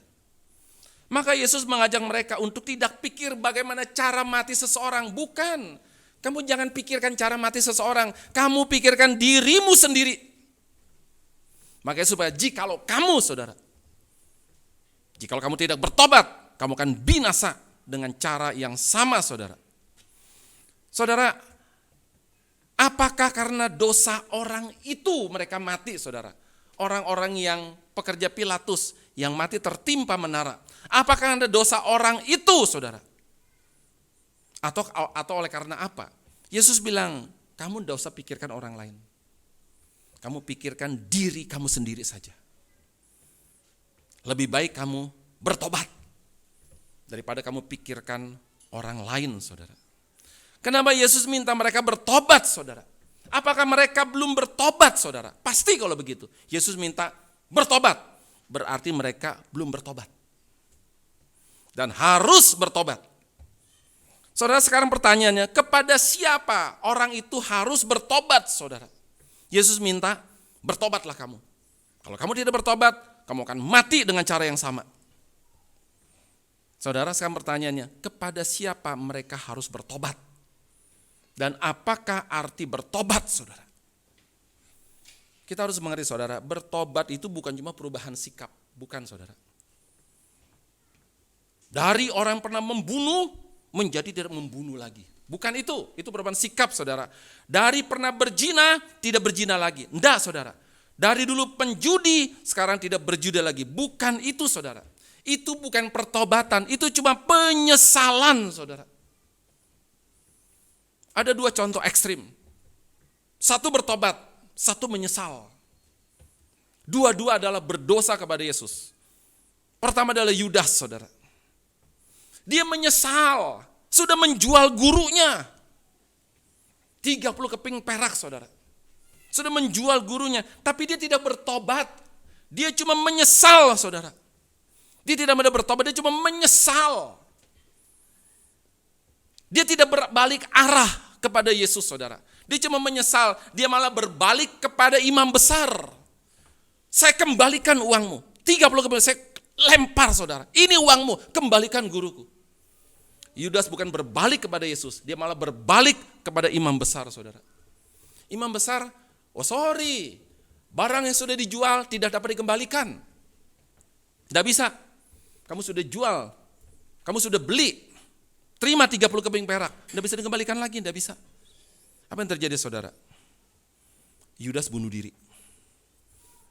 Maka Yesus mengajak mereka untuk tidak pikir bagaimana cara mati seseorang. Bukan. Kamu jangan pikirkan cara mati seseorang. Kamu pikirkan dirimu sendiri. Makanya supaya jikalau kamu, saudara, jikalau kamu tidak bertobat, kamu akan binasa dengan cara yang sama, saudara. Saudara, apakah karena dosa orang itu mereka mati, saudara? Orang-orang yang pekerja Pilatus yang mati tertimpa menara. Apakah karena dosa orang itu, saudara? Atau oleh karena apa? Yesus bilang, kamu tidak usah pikirkan orang lain. Kamu pikirkan diri kamu sendiri saja. Lebih baik kamu bertobat daripada kamu pikirkan orang lain, saudara. Kenapa Yesus minta mereka bertobat, saudara? Apakah mereka belum bertobat, saudara? Pasti kalau begitu. Yesus minta bertobat, berarti mereka belum bertobat. Dan harus bertobat. Saudara, sekarang pertanyaannya, kepada siapa orang itu harus bertobat, saudara? Yesus minta, bertobatlah kamu. Kalau kamu tidak bertobat, kamu akan mati dengan cara yang sama. Saudara, sekarang pertanyaannya, kepada siapa mereka harus bertobat? Dan apakah arti bertobat, saudara? Kita harus mengerti, saudara, bertobat itu bukan cuma perubahan sikap. Bukan, saudara. Dari orang yang pernah membunuh, menjadi tidak membunuh lagi. Bukan itu perubahan sikap, saudara. Dari pernah berzina, tidak berzina lagi. Enggak, saudara. Dari dulu penjudi, sekarang tidak berjudi lagi. Bukan itu, saudara. Itu bukan pertobatan, itu cuma penyesalan, saudara. Ada dua contoh ekstrim. Satu bertobat, satu menyesal. Dua-dua adalah berdosa kepada Yesus. Pertama adalah Yudas, saudara. Dia menyesal, sudah menjual gurunya. 30 keping perak, saudara. Sudah menjual gurunya, tapi dia tidak bertobat. Dia cuma menyesal, saudara. Dia tidak mau bertobat, dia cuma menyesal. Dia tidak berbalik arah kepada Yesus, saudara. Dia cuma menyesal, dia malah berbalik kepada imam besar. Saya kembalikan uangmu, 30 keping, saya lempar, saudara. Ini uangmu, kembalikan guruku. Yudas bukan berbalik kepada Yesus, dia malah berbalik kepada imam besar, saudara. Imam besar, oh sorry, barang yang sudah dijual tidak dapat dikembalikan. Tidak bisa, kamu sudah jual, kamu sudah beli, terima 30 keping perak, tidak bisa dikembalikan lagi, tidak bisa. Apa yang terjadi, saudara? Yudas bunuh diri.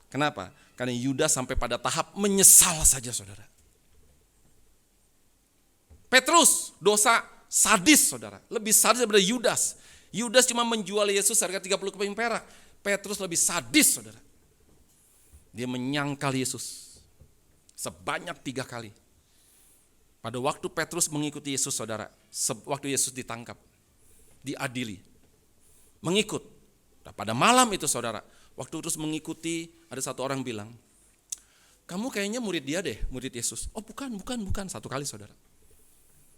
Kenapa? Karena Yudas sampai pada tahap menyesal saja, saudara. Petrus, dosa sadis, saudara. Lebih sadis daripada Yudas. Yudas cuma menjual Yesus harga 30 keping perak. Petrus lebih sadis, saudara. Dia menyangkal Yesus sebanyak 3 kali. Pada waktu Petrus mengikuti Yesus, saudara, waktu Yesus ditangkap, diadili, mengikut. Nah, pada malam itu, saudara, waktu terus mengikuti, ada satu orang bilang, kamu kayaknya murid dia deh, murid Yesus. Oh bukan, satu kali, saudara.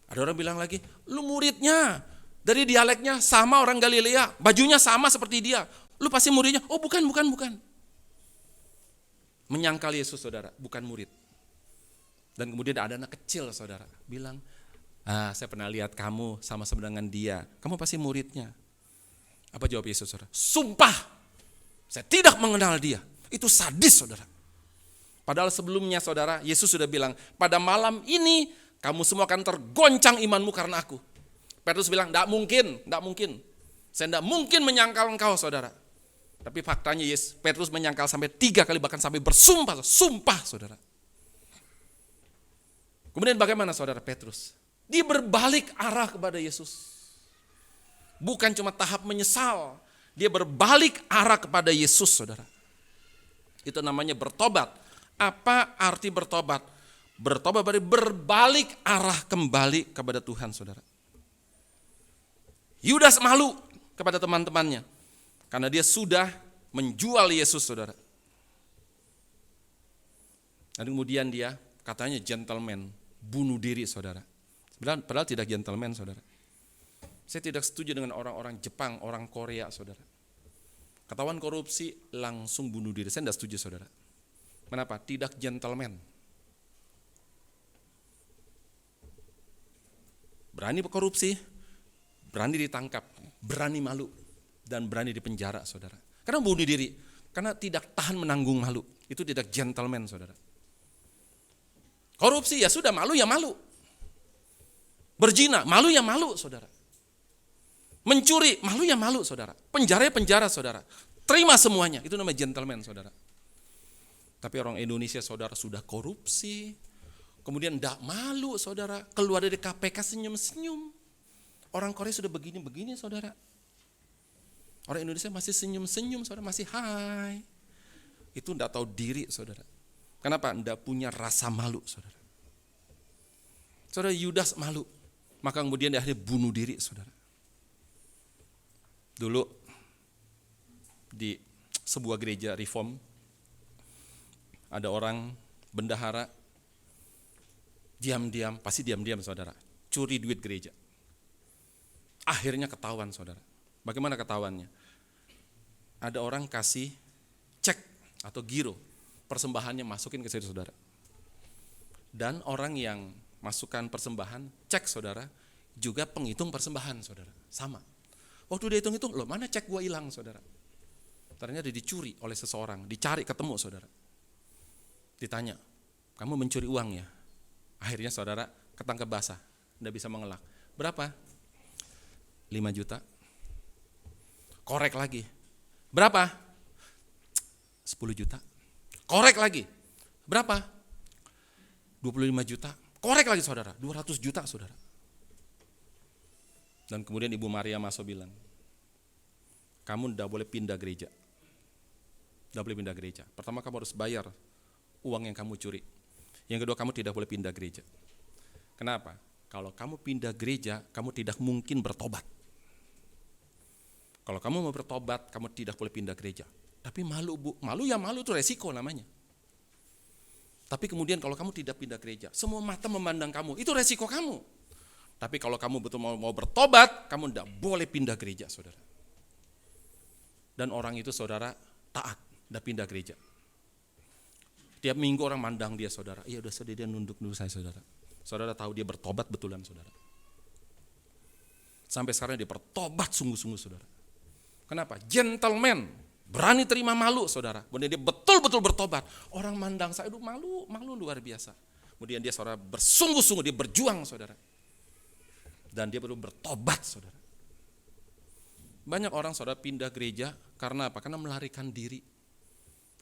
Ada orang bilang lagi, lu muridnya, dari dialeknya sama orang Galilea, bajunya sama seperti dia, lu pasti muridnya. Oh bukan. Menyangkal Yesus, saudara, bukan murid. Dan kemudian ada anak kecil, saudara, bilang, saya pernah lihat kamu sama-sama dengan dia, kamu pasti muridnya. Apa jawab Yesus, saudara? Sumpah, saya tidak mengenal dia. Itu sadis, saudara. Padahal sebelumnya, saudara, Yesus sudah bilang, pada malam ini kamu semua akan tergoncang imanmu karena aku. Petrus bilang, tidak mungkin. Saya tidak mungkin menyangkal engkau, saudara. Tapi faktanya Petrus menyangkal sampai 3 kali, bahkan sampai bersumpah, saudara. Kemudian bagaimana, saudara, Petrus? Dia berbalik arah kepada Yesus. Bukan cuma tahap menyesal, dia berbalik arah kepada Yesus, saudara. Itu namanya bertobat. Apa arti bertobat? Bertobat berarti berbalik arah kembali kepada Tuhan, saudara. Yudas malu kepada teman-temannya karena dia sudah menjual Yesus, saudara. Dan kemudian dia katanya gentleman, bunuh diri saudara. Padahal tidak gentleman saudara. Saya tidak setuju dengan orang-orang Jepang, orang Korea saudara. Ketahuan korupsi langsung bunuh diri, saya tidak setuju saudara. Kenapa? Tidak gentleman. Berani korupsi, berani ditangkap, berani malu, dan berani dipenjara saudara. Karena bunuh diri, karena tidak tahan menanggung malu. Itu tidak gentleman saudara. Korupsi ya sudah, malu ya malu. Berzina, malu ya malu saudara. Mencuri, malu ya malu saudara. Penjara ya penjara saudara. Terima semuanya, itu namanya gentleman saudara. Tapi orang Indonesia saudara sudah korupsi, kemudian tidak malu saudara, keluar dari KPK senyum-senyum. Orang Korea sudah begini-begini saudara. Orang Indonesia masih senyum-senyum saudara, masih hai. Itu tidak tahu diri saudara. Kenapa? Tidak punya rasa malu saudara. Saudara Yudas malu, maka kemudian dia akhirnya bunuh diri saudara. Dulu di sebuah gereja reform, ada orang bendahara, pasti diam-diam saudara, curi duit gereja. Akhirnya ketahuan saudara. Bagaimana ketahuannya? Ada orang kasih cek atau giro, persembahannya masukin ke situ saudara. Dan orang yang masukkan persembahan, cek saudara, juga penghitung persembahan saudara, sama. Waktu dia hitung-hitung, loh mana cek gua hilang saudara. Ternyata dicuri oleh seseorang, dicari ketemu saudara. Ditanya, kamu mencuri uang ya? Akhirnya saudara ketangkep basah, tidak bisa mengelak. Berapa? 5 juta. Korek lagi. Berapa? 10 juta. Korek lagi. Berapa? 25 juta. Korek lagi saudara, 200 juta saudara. Dan kemudian Ibu Maria Maso bilang, kamu tidak boleh pindah gereja. Tidak boleh pindah gereja. Pertama kamu harus bayar uang yang kamu curi. Yang kedua kamu tidak boleh pindah gereja. Kenapa? Kalau kamu pindah gereja, kamu tidak mungkin bertobat. Kalau kamu mau bertobat, kamu tidak boleh pindah gereja. Tapi malu bu, malu ya malu, itu resiko namanya. Tapi kemudian kalau kamu tidak pindah gereja, semua mata memandang kamu, itu resiko kamu. Tapi kalau kamu betul mau bertobat, kamu tidak boleh pindah gereja saudara. Dan orang itu saudara taat, tidak pindah gereja. Tiap minggu orang mandang dia saudara, iya udah sedih dia nunduk dulu saya saudara. Saudara tahu dia bertobat betulan saudara. Sampai sekarang dia bertobat sungguh-sungguh saudara. Kenapa? Gentleman, berani terima malu saudara. Kemudian dia betul-betul bertobat. Orang mandang saya, aduh malu luar biasa. Kemudian dia saudara bersungguh-sungguh, dia berjuang saudara. Dan dia perlu bertobat saudara. Banyak orang saudara pindah gereja karena apa? Karena melarikan diri.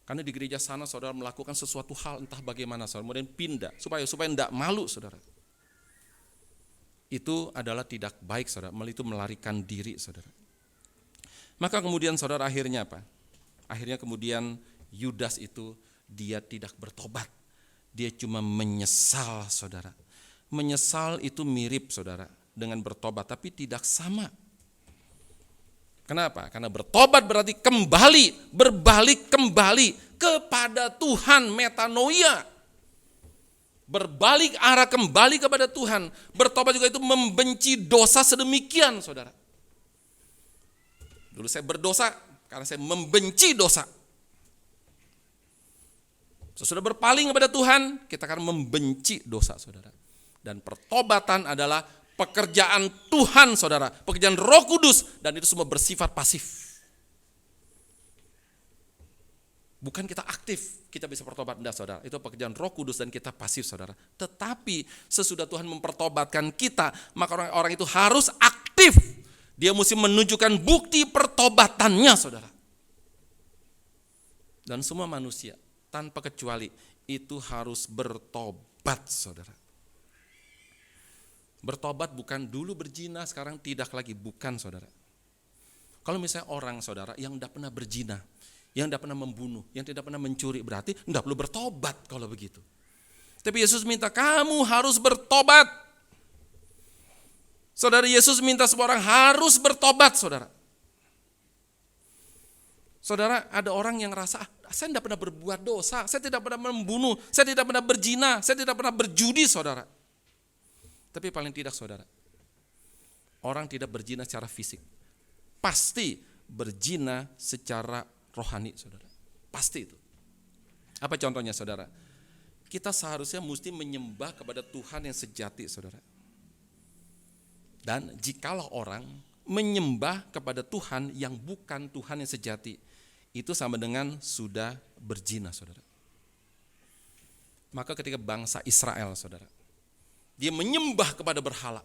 Karena di gereja sana saudara melakukan sesuatu hal entah bagaimana saudara, kemudian pindah supaya tidak malu saudara. Itu adalah tidak baik saudara, itu melarikan diri saudara. Maka kemudian saudara akhirnya apa? Akhirnya kemudian Yudas itu dia tidak bertobat. Dia cuma menyesal saudara. Menyesal itu mirip saudara dengan bertobat, tapi tidak sama. Kenapa? Karena bertobat berarti kembali, berbalik kembali kepada Tuhan, metanoia. Berbalik arah kembali kepada Tuhan. Bertobat juga itu membenci dosa sedemikian saudara. Dulu saya berdosa karena saya membenci dosa. Sesudah berpaling kepada Tuhan, kita akan membenci dosa saudara. Dan pertobatan adalah pekerjaan Tuhan saudara, pekerjaan Roh Kudus, dan itu semua bersifat pasif. Bukan kita aktif, kita bisa bertobat, enggak saudara. Itu pekerjaan Roh Kudus dan kita pasif saudara. Tetapi sesudah Tuhan mempertobatkan kita, maka orang-orang itu harus aktif. Dia mesti menunjukkan bukti pertobatannya saudara. Dan semua manusia tanpa kecuali itu harus bertobat saudara. Bertobat bukan dulu berzina, sekarang tidak lagi, bukan saudara. Kalau misalnya orang saudara yang tidak pernah berzina, yang tidak pernah membunuh, yang tidak pernah mencuri, berarti tidak perlu bertobat kalau begitu. Tapi Yesus minta kamu harus bertobat. Saudara, Yesus minta semua orang harus bertobat saudara. Saudara, ada orang yang rasa Saya tidak pernah berbuat dosa, saya tidak pernah membunuh, saya tidak pernah berzina, saya tidak pernah berjudi, saudara. Tapi paling tidak, saudara, orang tidak berzina secara fisik, pasti berzina secara rohani, saudara. Pasti itu. Apa contohnya, saudara? Kita seharusnya mesti menyembah kepada Tuhan yang sejati, saudara. Dan jikalau orang menyembah kepada Tuhan yang bukan Tuhan yang sejati, itu sama dengan sudah berzina, saudara. Maka ketika bangsa Israel, saudara, dia menyembah kepada berhala,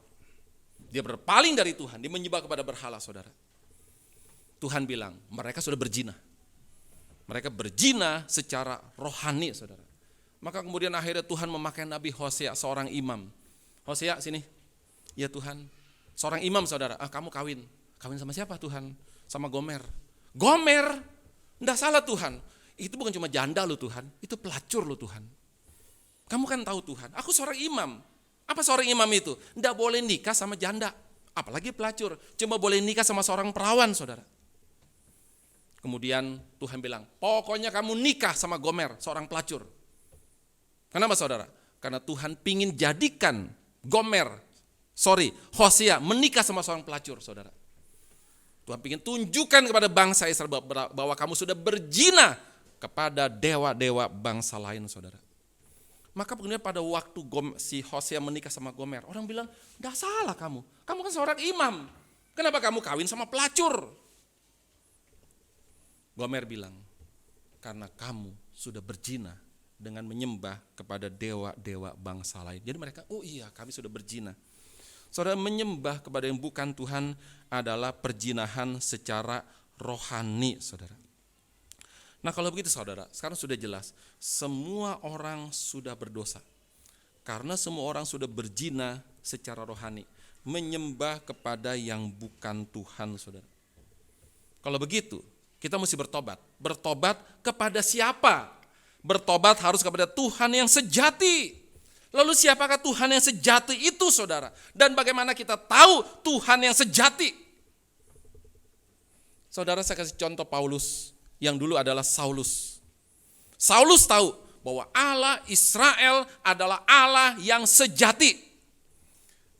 dia berpaling dari Tuhan, dia menyembah kepada berhala, saudara. Tuhan bilang, mereka sudah berzina. Mereka berzina secara rohani, saudara. Maka kemudian akhirnya Tuhan memakai Nabi Hosea, seorang imam. Hosea, sini. Ya Tuhan, seorang imam, saudara. Kamu kawin sama siapa, Tuhan? Sama Gomer. Gomer? Enggak salah, Tuhan. Itu bukan cuma janda loh, Tuhan. Itu pelacur loh, Tuhan. Kamu kan tahu, Tuhan, aku seorang imam. Apa seorang imam itu? Enggak boleh nikah sama janda, apalagi pelacur. Cuma boleh nikah sama seorang perawan, saudara. Kemudian Tuhan bilang, pokoknya kamu nikah sama Gomer, seorang pelacur. Kenapa, saudara? Karena Tuhan pingin jadikan Hosea menikah sama seorang pelacur, saudara. Tuhan ingin tunjukkan kepada bangsa Israel bahwa kamu sudah berzina kepada dewa-dewa bangsa lain, saudara. Maka kemudian pada waktu si Hosea menikah sama Gomer, orang bilang, enggak salah kamu kan seorang imam. Kenapa kamu kawin sama pelacur? Gomer bilang, karena kamu sudah berzina dengan menyembah kepada dewa-dewa bangsa lain. Jadi mereka, oh iya, kami sudah berzina. Saudara, menyembah kepada yang bukan Tuhan adalah perjinahan secara rohani, saudara. Nah kalau begitu, saudara, sekarang sudah jelas, semua orang sudah berdosa. Karena semua orang sudah berzina secara rohani, menyembah kepada yang bukan Tuhan, saudara. Kalau begitu, kita mesti bertobat. Bertobat kepada siapa? Bertobat harus kepada Tuhan yang sejati. Lalu siapakah Tuhan yang sejati itu, saudara? Dan bagaimana kita tahu Tuhan yang sejati? Saudara, saya kasih contoh Paulus yang dulu adalah Saulus. Saulus tahu bahwa Allah Israel adalah Allah yang sejati.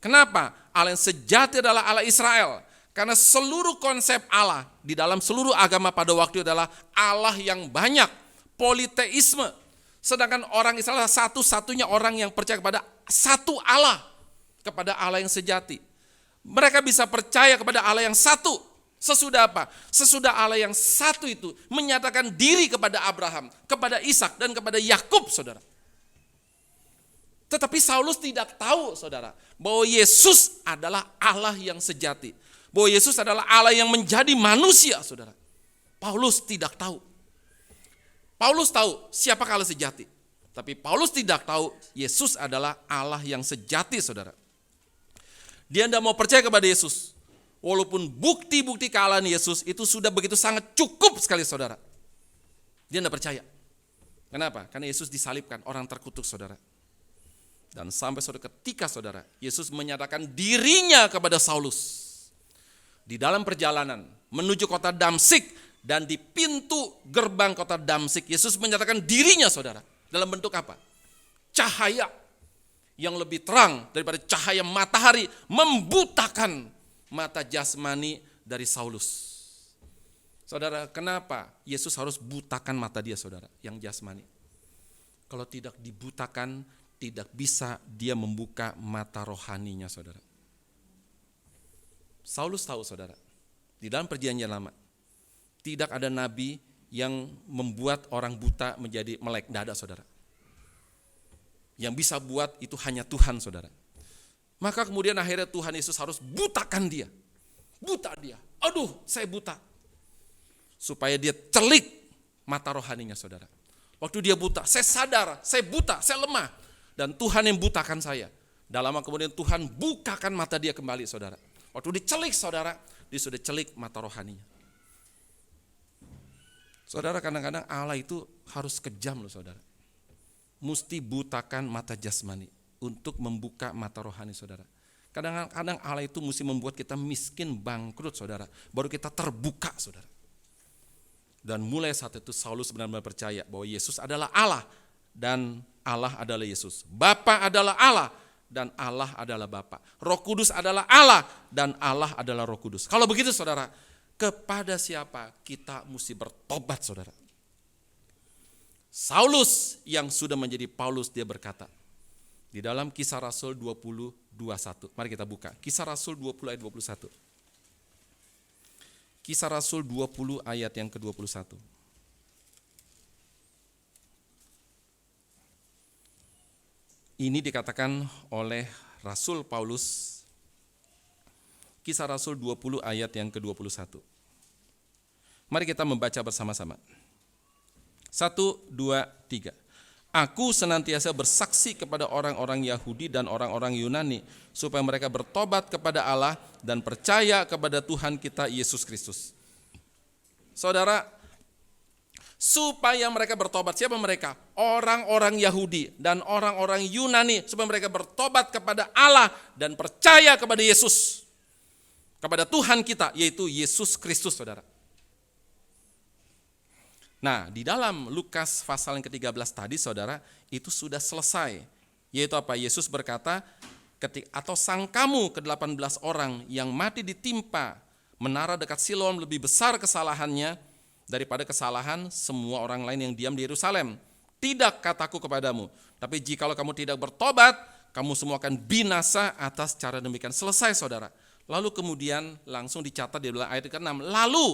Kenapa? Allah yang sejati adalah Allah Israel. Karena seluruh konsep Allah di dalam seluruh agama pada waktu itu adalah Allah yang banyak, politeisme. Sedangkan orang Israel satu-satunya orang yang percaya kepada satu Allah, kepada Allah yang sejati. Mereka bisa percaya kepada Allah yang satu. Sesudah apa? Sesudah Allah yang satu itu menyatakan diri kepada Abraham, kepada Ishak dan kepada Yakub, saudara. Tetapi Saulus tidak tahu, saudara, bahwa Yesus adalah Allah yang sejati. Bahwa Yesus adalah Allah yang menjadi manusia, saudara. Paulus tidak tahu. Paulus tahu siapa Allah sejati. Tapi Paulus tidak tahu Yesus adalah Allah yang sejati, saudara. Dia tidak mau percaya kepada Yesus. Walaupun bukti-bukti kealahan Yesus itu sudah begitu sangat cukup sekali, saudara. Dia tidak percaya. Kenapa? Karena Yesus disalibkan, orang terkutuk, saudara. Dan sampai ketika, saudara, Yesus menyatakan dirinya kepada Saulus. Di dalam perjalanan menuju kota Damsik dan di pintu gerbang kota Damsik, Yesus menyatakan dirinya, saudara. Dalam bentuk apa? Cahaya yang lebih terang daripada cahaya matahari membutakan mata jasmani dari Saulus. Saudara, kenapa Yesus harus butakan mata dia, saudara, yang jasmani? Kalau tidak dibutakan, tidak bisa dia membuka mata rohaninya, saudara. Saulus tahu, saudara, di dalam perjanjian lama, tidak ada nabi yang membuat orang buta menjadi melek, tidak ada, saudara. Yang bisa buat itu hanya Tuhan, saudara. Maka kemudian akhirnya Tuhan Yesus harus butakan dia. Buta dia. Aduh, saya buta. Supaya dia celik mata rohaninya, saudara. Waktu dia buta, saya sadar, saya buta, saya lemah. Dan Tuhan yang butakan saya. Dalam lama kemudian Tuhan bukakan mata dia kembali, saudara. Waktu dicelik, saudara, dia sudah celik mata rohaninya. Saudara, kadang-kadang Allah itu harus kejam loh, saudara. Mesti butakan mata jasmani untuk membuka mata rohani, saudara. Kadang-kadang Allah itu mesti membuat kita miskin, bangkrut, saudara. Baru kita terbuka, saudara. Dan mulai saat itu Saulus benar-benar percaya bahwa Yesus adalah Allah dan Allah adalah Yesus. Bapa adalah Allah dan Allah adalah Bapa. Roh Kudus adalah Allah dan Allah adalah Roh Kudus. Kalau begitu saudara, kepada siapa kita mesti bertobat saudara? Saulus yang sudah menjadi Paulus, dia berkata di dalam Kisah Rasul 20:21. Mari kita buka. Kisah Rasul 20 ayat 21. Kisah Rasul 20 ayat yang ke-21. Ini dikatakan oleh Rasul Paulus. Kisah Rasul 20 ayat yang ke-21. Mari kita membaca bersama-sama. 1, 2, 3. Aku senantiasa bersaksi kepada orang-orang Yahudi dan orang-orang Yunani supaya mereka bertobat kepada Allah dan percaya kepada Tuhan kita Yesus Kristus. Saudara, supaya mereka bertobat. Siapa mereka? Orang-orang Yahudi dan orang-orang Yunani, supaya mereka bertobat kepada Allah dan percaya kepada Yesus, kepada Tuhan kita, yaitu Yesus Kristus, saudara. Nah, di dalam Lukas pasal yang ke-13 tadi, saudara, itu sudah selesai. Yaitu apa? Yesus berkata, atau sangkamu ke-18 orang yang mati ditimpa menara dekat Siloam lebih besar kesalahannya daripada kesalahan semua orang lain yang diam di Yerusalem. Tidak, kataku kepadamu, tapi jikalau kamu tidak bertobat, kamu semua akan binasa atas cara demikian. Selesai, saudara. Lalu kemudian langsung dicatat di dalam ayat ke-6. Lalu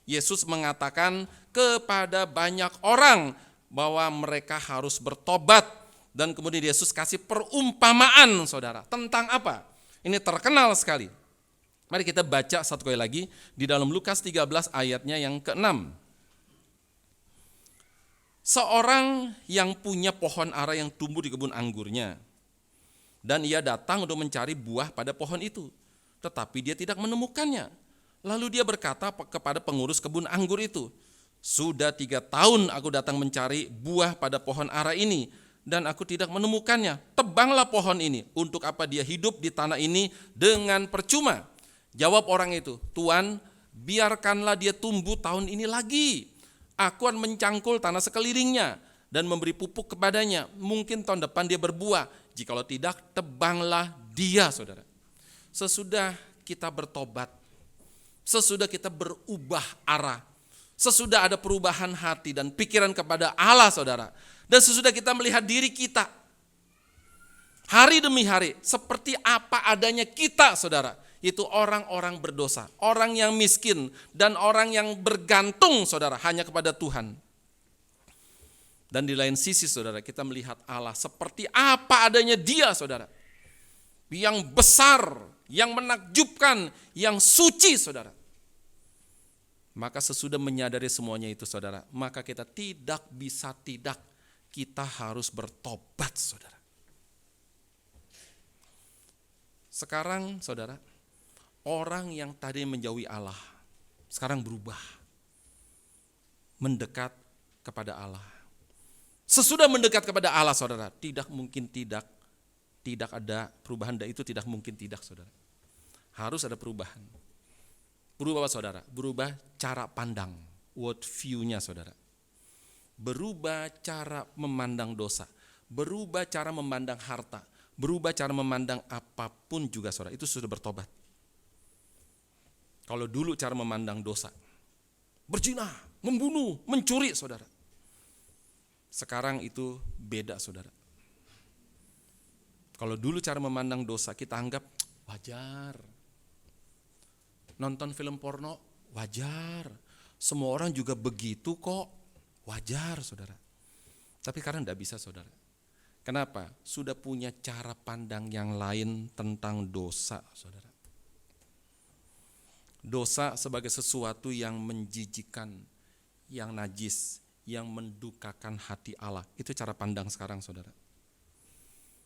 Yesus mengatakan kepada banyak orang bahwa mereka harus bertobat. Dan kemudian Yesus kasih perumpamaan, saudara. Tentang apa? Ini terkenal sekali. Mari kita baca satu kali lagi di dalam Lukas 13 ayatnya yang ke-6. Seorang yang punya pohon ara yang tumbuh di kebun anggurnya. Dan ia datang untuk mencari buah pada pohon itu. Tetapi dia tidak menemukannya. Lalu dia berkata kepada pengurus kebun anggur itu, sudah 3 tahun aku datang mencari buah pada pohon ara ini, dan aku tidak menemukannya. Tebanglah pohon ini, untuk apa dia hidup di tanah ini dengan percuma? Jawab orang itu, Tuan, biarkanlah dia tumbuh tahun ini lagi. Aku akan mencangkul tanah sekelilingnya dan memberi pupuk kepadanya. Mungkin tahun depan dia berbuah, jikalau tidak, tebanglah dia, saudara. Sesudah kita bertobat, sesudah kita berubah arah, sesudah ada perubahan hati dan pikiran kepada Allah, saudara, dan sesudah kita melihat diri kita hari demi hari seperti apa adanya kita, saudara, itu orang-orang berdosa, orang yang miskin dan orang yang bergantung, saudara, hanya kepada Tuhan. Dan di lain sisi, saudara, kita melihat Allah seperti apa adanya Dia, saudara, yang besar, yang menakjubkan, yang suci, saudara. Maka sesudah menyadari semuanya itu, saudara, maka kita tidak bisa tidak, kita harus bertobat, saudara. Sekarang, saudara, orang yang tadi menjauhi Allah, sekarang berubah, mendekat kepada Allah. Sesudah mendekat kepada Allah, saudara, tidak mungkin tidak ada perubahan, dan itu tidak mungkin tidak, saudara. Harus ada perubahan. Berubah apa, saudara? Berubah cara pandang, world view-nya, saudara. Berubah cara memandang dosa, berubah cara memandang harta, berubah cara memandang apapun juga, saudara. Itu sudah bertobat. Kalau dulu cara memandang dosa, berzina, membunuh, mencuri, saudara. Sekarang itu beda, saudara. Kalau dulu cara memandang dosa kita anggap wajar. Nonton film porno wajar. Semua orang juga begitu kok, wajar, saudara. Tapi sekarang tidak bisa, saudara. Kenapa? Sudah punya cara pandang yang lain tentang dosa, saudara. Dosa sebagai sesuatu yang menjijikkan, yang najis, yang mendukakan hati Allah. Itu cara pandang sekarang, saudara.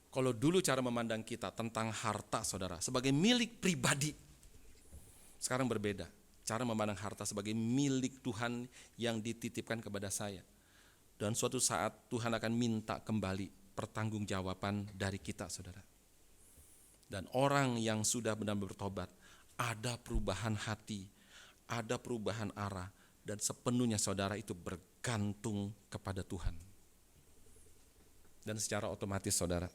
Kalau dulu cara memandang kita tentang harta, saudara, sebagai milik pribadi, sekarang berbeda. Cara memandang harta sebagai milik Tuhan yang dititipkan kepada saya. Dan suatu saat Tuhan akan minta kembali pertanggungjawaban dari kita, saudara. Dan orang yang sudah benar-benar bertobat, ada perubahan hati, ada perubahan arah, dan sepenuhnya saudara itu bergantung kepada Tuhan. Dan secara otomatis saudara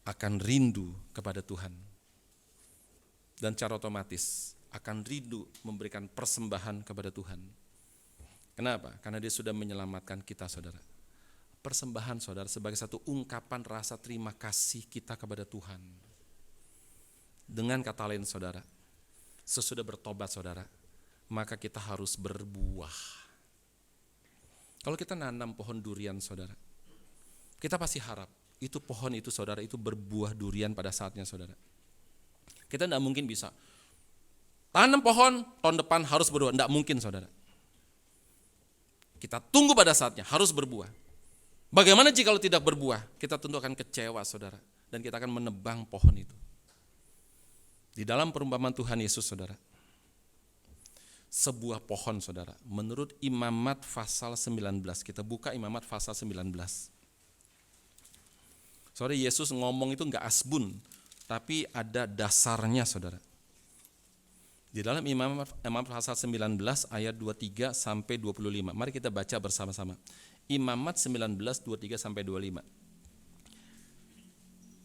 akan rindu kepada Tuhan. Dan secara otomatis akan rindu memberikan persembahan kepada Tuhan. Kenapa? Karena Dia sudah menyelamatkan kita saudara. Persembahan saudara sebagai satu ungkapan rasa terima kasih kita kepada Tuhan. Dengan kata lain saudara, sesudah bertobat saudara, maka kita harus berbuah. Kalau kita nanam pohon durian saudara, kita pasti harap itu pohon itu saudara itu berbuah durian pada saatnya saudara. Kita tidak mungkin bisa tanam pohon tahun depan harus berbuah, tidak mungkin saudara. Kita tunggu pada saatnya harus berbuah. Bagaimana jika kalau tidak berbuah? Kita tentu akan kecewa saudara, dan kita akan menebang pohon itu. Di dalam perumpamaan Tuhan Yesus saudara, sebuah pohon saudara, menurut Imamat pasal 19, kita buka Imamat pasal 19. Saudara, Yesus ngomong itu enggak asbun, tapi ada dasarnya saudara. Di dalam Imamat pasal 19 ayat 23 sampai 25. Mari kita baca bersama-sama. Imamat 19 23 sampai 25.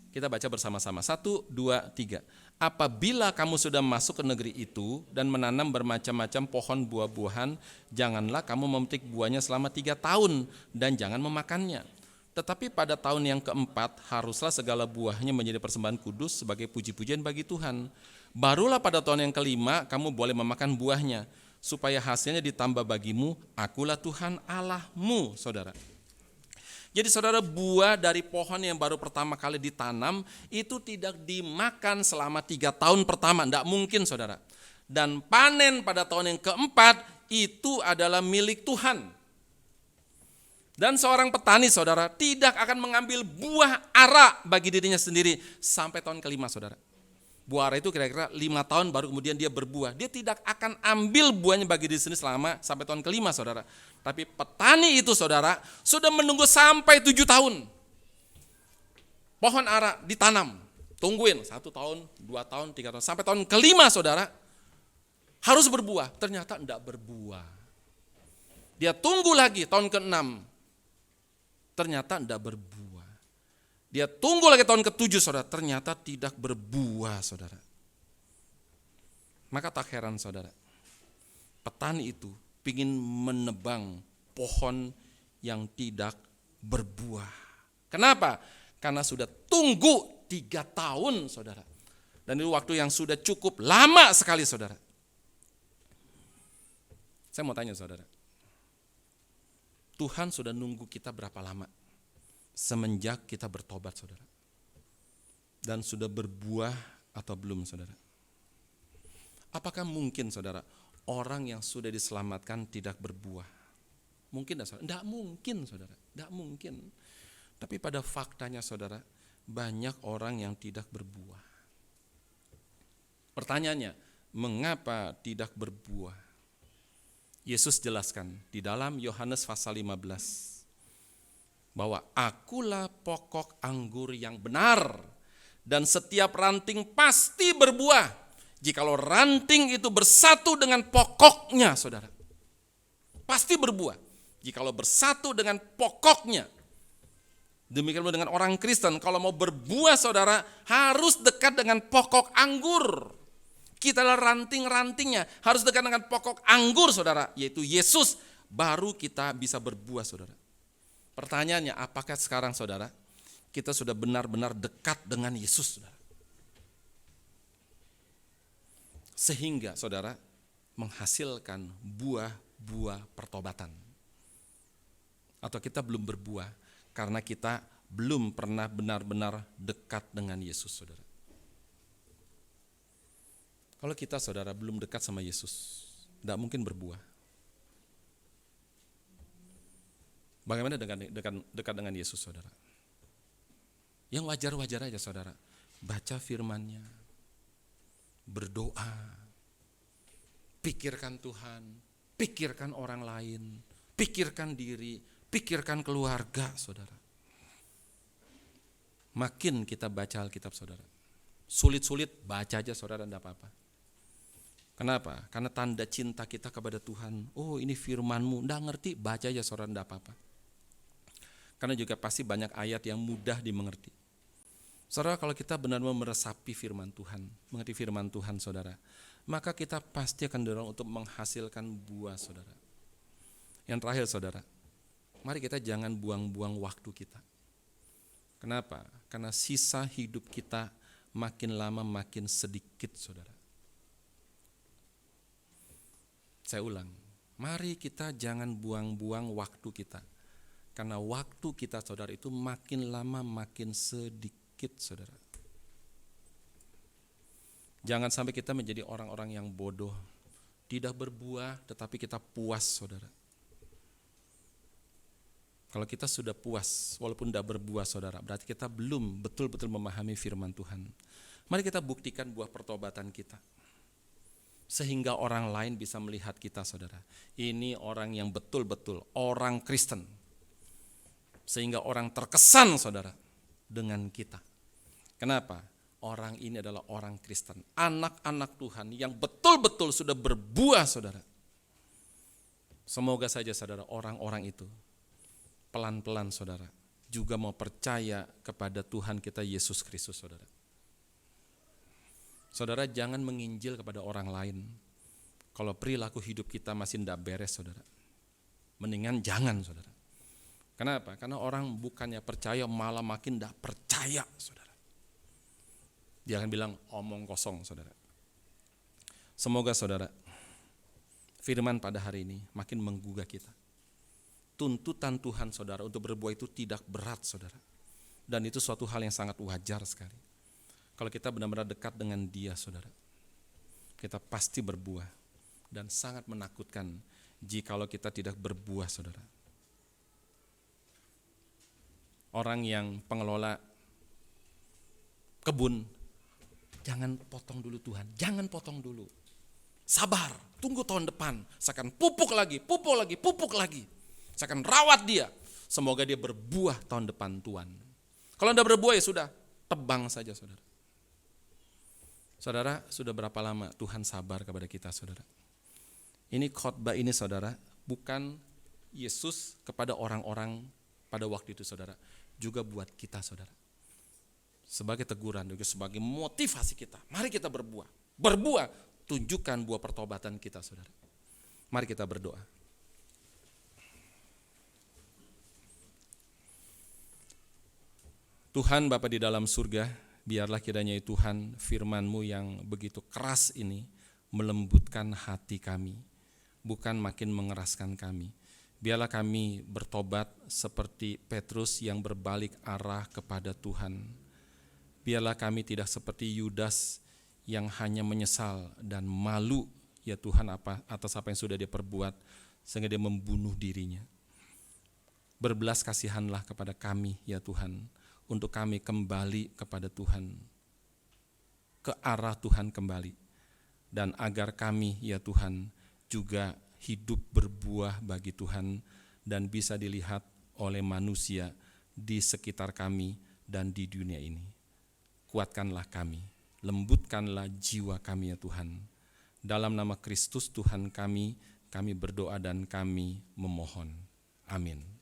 Kita baca bersama-sama. 1, 2, 3. Apabila kamu sudah masuk ke negeri itu dan menanam bermacam-macam pohon buah-buahan, janganlah kamu memetik buahnya selama 3 tahun dan jangan memakannya. Tetapi pada tahun yang keempat haruslah segala buahnya menjadi persembahan kudus sebagai puji-pujian bagi Tuhan. Barulah pada tahun yang kelima kamu boleh memakan buahnya, supaya hasilnya ditambah bagimu, akulah Tuhan Allahmu, saudara. Jadi saudara, buah dari pohon yang baru pertama kali ditanam itu tidak dimakan selama 3 tahun pertama, tidak mungkin saudara. Dan panen pada tahun yang keempat itu adalah milik Tuhan. Dan seorang petani saudara tidak akan mengambil buah ara bagi dirinya sendiri sampai tahun kelima saudara. Buah ara itu kira-kira 5 tahun baru kemudian dia berbuah. Dia tidak akan ambil buahnya bagi diri sendiri selama sampai tahun kelima saudara. Tapi petani itu saudara sudah menunggu sampai 7 tahun. Pohon ara ditanam, tungguin 1 tahun, 2 tahun, 3 tahun, sampai tahun kelima saudara harus berbuah. Ternyata tidak berbuah. Dia tunggu lagi tahun ke-6, ternyata tidak berbuah. Dia tunggu lagi tahun ke-7 saudara, ternyata tidak berbuah saudara. Maka tak heran saudara, petani itu ingin menebang pohon yang tidak berbuah. Kenapa? Karena sudah tunggu 3 tahun saudara. Dan itu waktu yang sudah cukup lama sekali saudara. Saya mau tanya saudara, Tuhan sudah nunggu kita berapa lama? Semenjak kita bertobat saudara. Dan sudah berbuah atau belum saudara? Apakah mungkin saudara, orang yang sudah diselamatkan tidak berbuah? Mungkin tidak saudara? Tidak mungkin saudara, tidak mungkin. Tapi pada faktanya saudara, banyak orang yang tidak berbuah. Pertanyaannya, mengapa tidak berbuah? Yesus jelaskan di dalam Yohanes pasal 15 bahwa akulah pokok anggur yang benar dan setiap ranting pasti berbuah jikalau ranting itu bersatu dengan pokoknya saudara. Pasti berbuah jikalau bersatu dengan pokoknya. Demikian dengan orang Kristen, kalau mau berbuah saudara harus dekat dengan pokok anggur. Kita adalah ranting-rantingnya, harus dekat dengan pokok anggur saudara, yaitu Yesus, baru kita bisa berbuah saudara. Pertanyaannya, apakah sekarang saudara kita sudah benar-benar dekat dengan Yesus saudara? Sehingga saudara menghasilkan buah-buah pertobatan. Atau kita belum berbuah karena kita belum pernah benar-benar dekat dengan Yesus saudara. Kalau kita saudara belum dekat sama Yesus, tidak mungkin berbuah. Bagaimana dekat dengan Yesus saudara? Yang wajar-wajar aja saudara. Baca firman-Nya, berdoa, pikirkan Tuhan, pikirkan orang lain, pikirkan diri, pikirkan keluarga saudara. Makin kita baca Alkitab saudara, sulit-sulit baca aja saudara, tidak apa-apa. Kenapa? Karena tanda cinta kita kepada Tuhan. Oh, ini firman-Mu, nggak ngerti, baca aja saudara, nggak apa-apa. Karena juga pasti banyak ayat yang mudah dimengerti. Saudara, kalau kita benar-benar meresapi firman Tuhan, mengerti firman Tuhan saudara, maka kita pasti akan dorong untuk menghasilkan buah saudara. Yang terakhir saudara, mari kita jangan buang-buang waktu kita. Kenapa? Karena sisa hidup kita makin lama makin sedikit saudara. Saya ulang, mari kita jangan buang-buang waktu kita. Karena waktu kita saudara itu makin lama makin sedikit saudara. Jangan sampai kita menjadi orang-orang yang bodoh, tidak berbuah tetapi kita puas saudara. Kalau kita sudah puas walaupun tidak berbuah saudara, berarti kita belum betul-betul memahami firman Tuhan. Mari kita buktikan buah pertobatan kita. Sehingga orang lain bisa melihat kita saudara. Ini orang yang betul-betul orang Kristen. Sehingga orang terkesan saudara dengan kita. Kenapa? Orang ini adalah orang Kristen. Anak-anak Tuhan yang betul-betul sudah berbuah saudara. Semoga saja saudara orang-orang itu pelan-pelan saudara juga mau percaya kepada Tuhan kita Yesus Kristus saudara. Saudara jangan menginjil kepada orang lain kalau perilaku hidup kita masih tidak beres saudara. Mendingan jangan saudara. Kenapa? Karena orang bukannya percaya malah makin tidak percaya saudara. Dia akan bilang omong kosong saudara. Semoga saudara firman pada hari ini makin menggugah kita. Tuntutan Tuhan saudara untuk berbuah itu tidak berat saudara. Dan itu suatu hal yang sangat wajar sekali. Kalau kita benar-benar dekat dengan Dia saudara, kita pasti berbuah. Dan sangat menakutkan jikalau kita tidak berbuah saudara. Orang yang pengelola kebun, jangan potong dulu Tuhan, jangan potong dulu. Sabar, tunggu tahun depan, saya akan pupuk lagi. Saya akan rawat dia, semoga dia berbuah tahun depan Tuhan. Kalau tidak berbuah ya sudah, tebang saja saudara. Saudara, sudah berapa lama Tuhan sabar kepada kita saudara? Ini khotbah ini saudara, bukan Yesus kepada orang-orang pada waktu itu saudara, juga buat kita saudara. Sebagai teguran, juga sebagai motivasi kita, mari kita berbuah. Berbuah, tunjukkan buah pertobatan kita saudara. Mari kita berdoa. Tuhan Bapa di dalam surga, biarlah kiranya Tuhan firman-Mu yang begitu keras ini melembutkan hati kami, bukan makin mengeraskan kami. Biarlah kami bertobat seperti Petrus yang berbalik arah kepada Tuhan. Biarlah kami tidak seperti Yudas yang hanya menyesal dan malu ya Tuhan atas apa yang sudah dia perbuat sehingga dia membunuh dirinya. Berbelas kasihanlah kepada kami ya Tuhan, untuk kami kembali kepada Tuhan, ke arah Tuhan kembali, dan agar kami ya Tuhan juga hidup berbuah bagi Tuhan dan bisa dilihat oleh manusia di sekitar kami dan di dunia ini. Kuatkanlah kami, lembutkanlah jiwa kami ya Tuhan. Dalam nama Kristus Tuhan kami berdoa dan kami memohon. Amin.